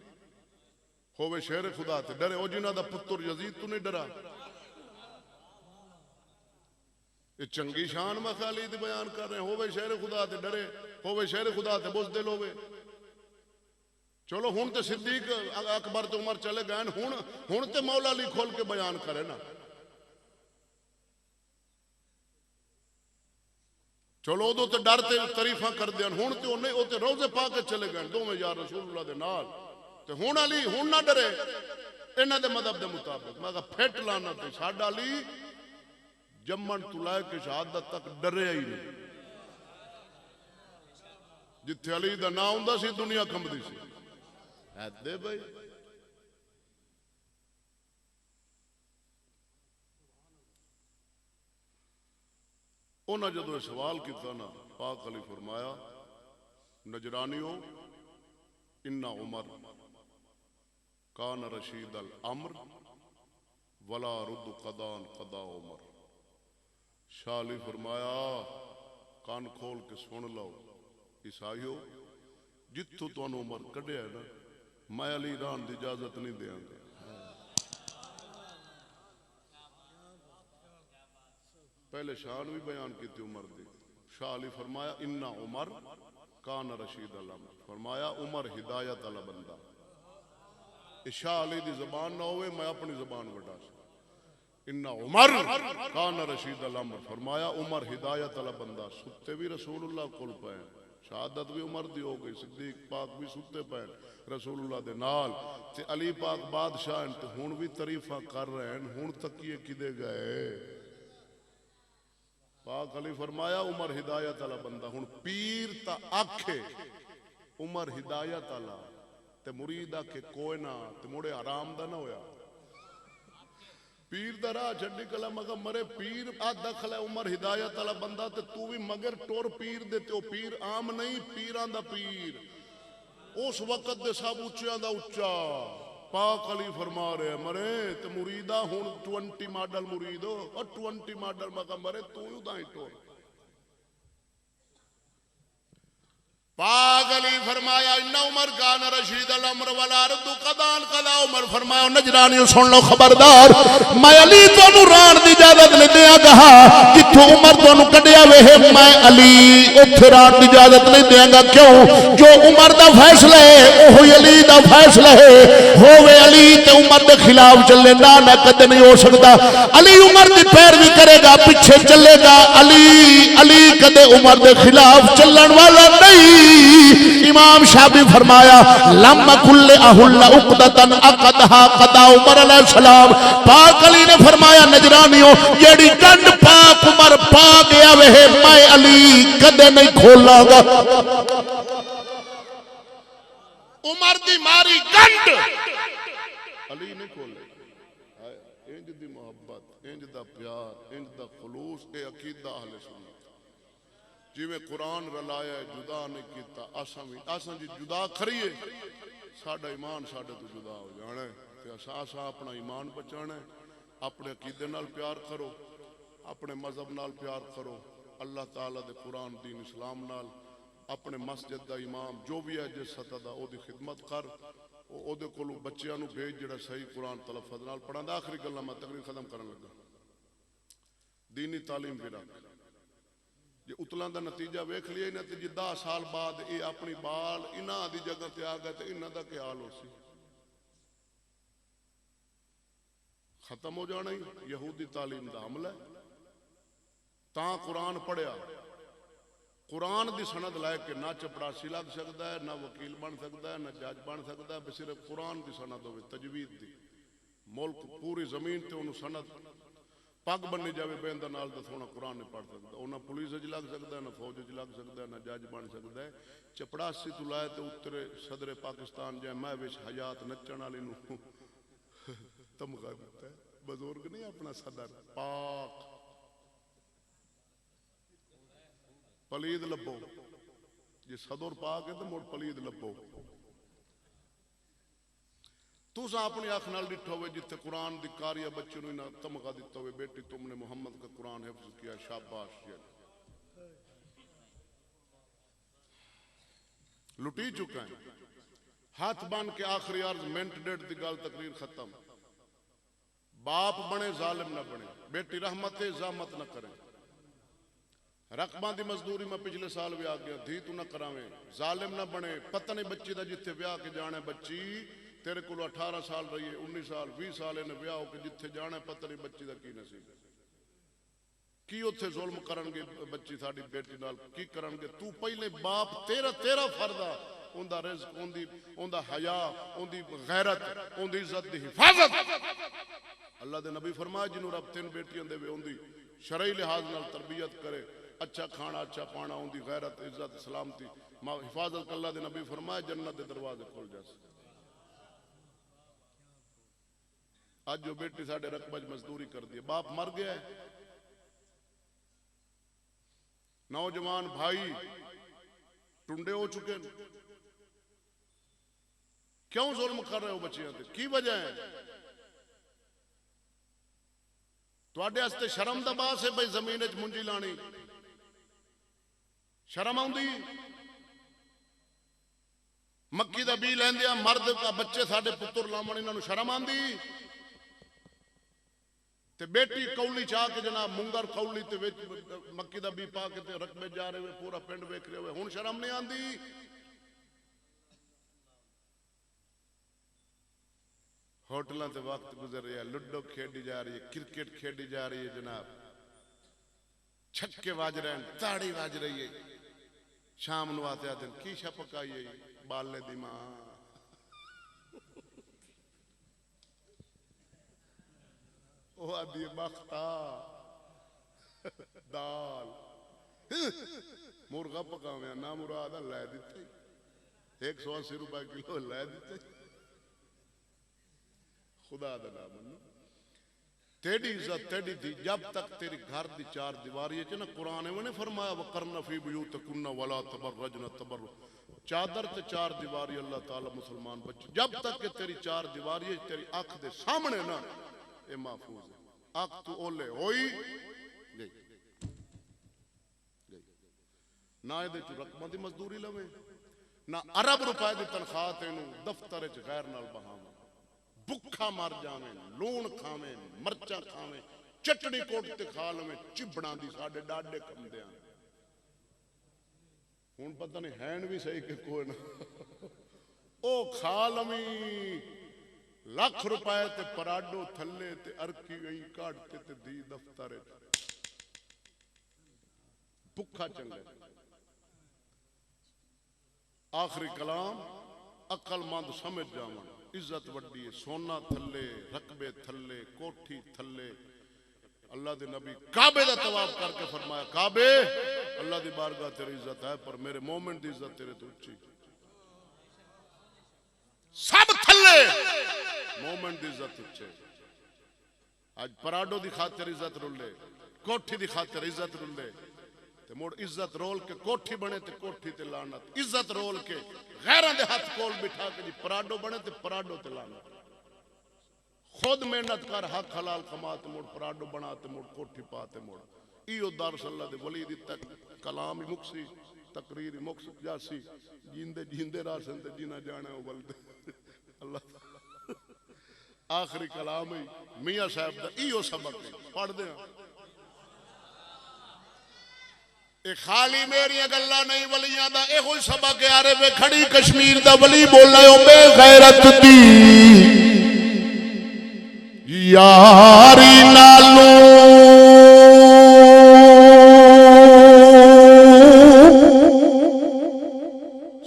ہوے شیر خدا تے ڈرے او جنہاں دا پتر یزید تو نہیں ڈرا یہ چنگی شان میں خالی دی بیان کر رہے ہیں ہوے شیر خدا تے ڈرے ہوے شیر خدا تے بزدل ہوے چلو ہن تے صدیق اکبر تے عمر چلے گئے ہن تے مولا علی کھول کے بیان کرے نا چلو ادو تے ڈر تے تعریفاں کر دیاں ہن تے اونے او تے روزے پا کے چلے گئے دوویں یار رسول اللہ دے نال تے ہن علی ہن نہ ڈرے انہاں دے مذہب دے مطابق میں کہا پھٹ لانا تے ساڈا علی جمن تو لے کے شہادت تک ڈرے ہی نہیں جتھے علی دا نام ہوندا سی دنیا کمبدی سی دے بھائی انہاں جدو سوال کیتا نا پاک علی فرمایا نجرانیوں ان عمر کان رشید الامر ولا رد قدان قدا عمر. شاہ علی فرمایا کان کھول کے سن لو عیسائیو جتوں تانوں عمر کڈیا ہے نا میں علی ران دی اجازت نہیں دیاں گا. پہلے شان بھی بیان کی تھی عمر دی. شاہ علی فرمایا ان عمر کان رشید الامر فرمایا عمر ہدایت والا بندہ. شاہ علی دی زبان نہ ہوئے میں اپنی زبان وڈا سا. ان عمر کان رشید الامر فرمایا عمر ہدایت والا بندہ. ستے بھی رسول اللہ کول پے شہادت بھی عمر دی ہو گئی صدیق پاک بھی ستے پے رسول اللہ دے نال تے علی پاک بادشاہ ہیں تے ہن بھی تعریفاں کر رہے ہیں. ہن تکیے کدے گئے پاک علی فرمایا عمر ہدایت والا بندہ. ہن پیر تا آکھے عمر ہدایت والا تے مرید آکھے کوئی نہ تے مڑے آرام دا نہ ہویا. پیر دا راہ چھڈی کلا مگر مرے پیر آ دخل ہے عمر ہدایت والا بندہ تے تو بھی مگر ٹور پیر دے تے او پیر عام نہیں پیراں دا پیر اس وقت دے سب اچیاں دا اچا. پاک علی فرما رہے ہیں مرے تے مریدہ ہون 20 ماڈل مرید ہو اور 20 ماڈل مگر مرے تو یوں دائیں ٹور. پاک علی فرمایا ان عمر کان رشید الامر ولا رد قدان قضا عمر فرمایا نجرانیوں سن لو خبردار میں علی تانوں ران دی اجازت نہیں دیاں گا جتھوں عمر تانوں کڈیا وے میں علی اوتھے ران دی اجازت نہیں دیاں گا. کیوں جو عمر دا فیصلہ ہے اوہی علی دا فیصلہ ہے. ہووے علی تے عمر دے خلاف چلے نہ کدے نہیں ہو سکدا. علی عمر دی پیروی کرے گا پیچھے چلے گا. علی کدے عمر دے خلاف چلن والا نہیں. امام شافعی فرمایا لم کل احل عقدتن عقدها قضا عمر علیہ السلام. پاک علی نے فرمایا نجرانیوں جیڑی گنڈ پاک عمر پا گیا وے میں علی کدے نہیں کھولاں گا. عمر دی ماری گنڈ علی نہیں کھولے. انج دی محبت انج دا پیار انج دا خلوص اے عقیدہ اہل سنت. جی میں قرآن رلایا ہے جدا نہیں کیتا آساں جی جدا کھریے ساڑھا ایمان ساڑھے تو جدا ہو جانا ہے. آساں اپنا ایمان بچانا ہے. اپنے عقیدے نال پیار کرو اپنے مذہب نال پیار کرو اللہ تعالیٰ دے قرآن دین اسلام نال. اپنے مسجد دا امام جو بھی ہے جس سطح دا او دی خدمت کر او دے کولو بچیاں نو بھیج جڑا صحیح قرآن تلفظ نال پڑھان. آخری گلاں میں تقریر ختم کرن لگا. دینی تعلیم بھی رکھ جی اتلاں دا نتیجہ ویکھ لیا انہاں تے جی 10 سال بعد اے اپنی بال انہاں دی جگہ تے آ گئے تے انہاں دا کیا حال ہو سی. ختم ہو جانا ہی یہودی تعلیم دا حملہ ہے. تاں قرآن پڑھیا قرآن دی سند لائے کہ نہ چپڑاسی لگ سکتا ہے نہ وکیل بن سکتا ہے نہ جج بن سکتا ہے. صرف قرآن دی سند ہوئے تجوید دی ملک پوری زمین تے انہوں سند پگ بننی جاوے بے اندر نال دا تھوڑا قرآن نہیں پڑھ سکتا. انہاں پولیس اج لگ سکتا ہے نہ فوج اج لگ سکتا ہے نہ جج بن سکتا ہے. چپڑاسی تو لائے تے اترے صدر پاکستان جائے میں وچ حیات نچن والی نو تمغہ دیتا ہے. بزرگ نہیں اپنا صدر پاک پلید لبو جی صدر پاک ہے تو مڑ پلید لبو. تو سا اپنی آنکھ نال ڈٹھا ہوئے جتے قرآن دی کاریہ بچے نو انہاں تمغہ دیتا ہوئے بیٹی تم نے محمد کا قرآن حفظ کیا شاباش. لٹی چکا ہے ہاتھ بان کے آخری عرض منٹ ڈیٹ دی گال تقریر ختم. باپ بنے ظالم نہ بنے بیٹی رحمت زحمت نہ کریں. رقبان دی مزدوری میں پچھلے سال بھی آ گیا دھی تو نہ کراویں. ظالم نہ بنے پتہ نہیں بچی دا جتھے بیاہ کے جانے بچی تیرے کو 18 سال رہی ہے 19 سال 20 سال انہیں بیاہ ہو کے جتھے جانے پتہ نہیں بچی دا کی نصیب ہے کی اتھے ظلم کرن گے بچی ساڑی بیٹی نال کی کرن گے. تو پہلے باپ تیرا فردہ ان دا رزق ان دا حیاء ان دی غیرت ان دی عزت دی حفاظت. اللہ دے نبی فرمایا جنہوں رب 3 بیٹیاں دے وے ان دی شرعی لحاظ نال تربیت کرے اچھا کھانا اچھا پانا ان دی غیرت عزت سلامتی حفاظت. اللہ دے نبی فرمایا جنت دے دروازے کھل جاس. آج جو بیٹی ساڑھے رقبہ مزدوری کر دی باپ مر گیا ہے نوجوان بھائی ٹنڈے ہو چکے ہیں. کیوں ظلم کر رہے ہو بچیاں تے؟ کی وجہ ہے؟ تواڈے واسطے شرم دا باس ہے بھئی زمین وچ منجی لانی؟ شرم آؤندی؟ مکی دا بی لیندیا مرد بچے ساڈے پتر لامن انہاں نوں شرم آندی؟ تے بیٹی کولی چاہ کے جناب منگر کولی تے مکی دا بی پا کے تے رقبے جا رہے ہوئے پورا پنڈ ویکھ رہے ہوئے، ہن شرم نہیں آندی؟ ہوٹلاں تے وقت گزر رہا ہے، لڈو کھیڈی جا رہی ہے، کرکٹ کھیڈی جا رہی ہے جناب، چھکے واج رہے ہیں، تاڑی واج رہی ہے. شام نو آتے آتے کی شا پکائی ہے؟ بالے دی ماں. وہ آدھی بختا دال مرغا پکاویا نہ مراد لے دیتے 180 روپے کلو لے دیتے. خدا دا نام منو، تیری عزت تیری تھی جب تک تیری گھر دی چار دیواری ہے نا. قرآن نے فرمایا وَقَرْنَ فِي بُيُوتِكُنَّ وَلَا تَبَرَّجْنَ تَبَرُّجَ. چادر تے چار دیواری اللہ تعالی مسلمان بچے جب تک کہ تیری چار دیواری ہے تیری آنکھ دے سامنے نا اے محفوظ ہے. آنکھ تو اولے ہوئی گئی نہ یہ رقمہ دی مزدوری لوے نہ عرب روپے دی تنخواہ تینوں دفتر چ غیر نال بہاویں. بکھا مر جاویں، لون کھاویں، مرچا کھاویں، چٹنی کوٹ تے کھا لویں، چبڑاں دی ساڈے ڈاڈے کمدے آن. ہن پتہ نہیں ہین بھی صحیح کہ کوئی نہ او کھا لویں. لاکھ روپے تے پراڈو تھلے تے ارکی گئی کاٹ تے دی دفتر بکھا چنگے. آخری کلام عقل مند سمجھ جاواں. عزت وڈی ہے، سونا تھلے، رقبے تھلے، کوٹھی تھلے. اللہ دے نبی کعبے دا طواف کر کے فرمایا کعبے اللہ دی بارگاہ تیری عزت ہے پر میرے مومن دی عزت تیرے تو اچھی. سب تھلے مومن دی عزت اچھے. آج پراڈو دی خاطر عزت رولے، کوٹھی دی خاطر عزت رولے تے موڑ عزت رول کے کوٹھی بنے تے کوٹھی تے لعنت. عزت رول کے غیراں دے ہاتھ کول بٹھا کے جی پراڈو بنے تے پراڈو تے لعنت. خود محنت کر حق حلال کما تے موڑ پراڈو بنا تے موڑ کوٹھی پا تے موڑ. ایو دار اللہ دے ولی دی کلام ہی مکسی تقریر ہی مکس جاسی جیندے جیندے راسن تے جینا جانا ہے ولدے اللہ. آخری کلام ہی میاں صاحب دا ایو سبق پڑھ دے ہیں. اے خالی میری گلا نہیں ولیاں دا اے ہوئی سبق یارے وے کھڑی کشمیر دا ولی بولنا ہے بے غیرت دی یاری نالو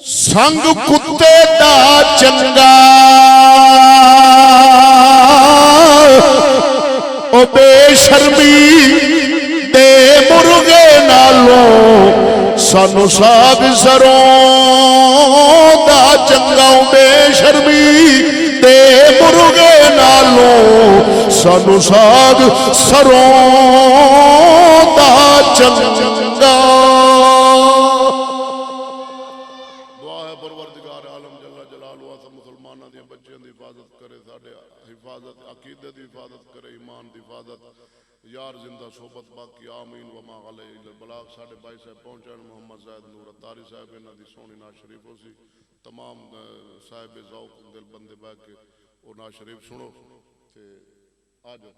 سنگ کتے دا چنگا او بے شرمی دے مرغے نالو سانو ساگ سروں دا چنگا بے شرمی دے مرغے نالو سانو ساگ سروں دا چنگا. دعا ہے پروردگار عالم جل جلالہ سب مسلمانوں دی بچیاں دی حفاظت کرے، ساڈے حفاظت عقیدے دی حفاظت کرے، ایمان دی حفاظت یار زندہ صحبت باقی آمین وما علیہ الا البلاغ. ساڈے بھائی صاحب پہنچن محمد زاہد نور اتاری صاحب انہاں دی سونی ناز شریف ہو سی. تمام صاحب ذوق دل بندے بیٹھ کے وہ ناز شریف سنو تے آ جاؤ.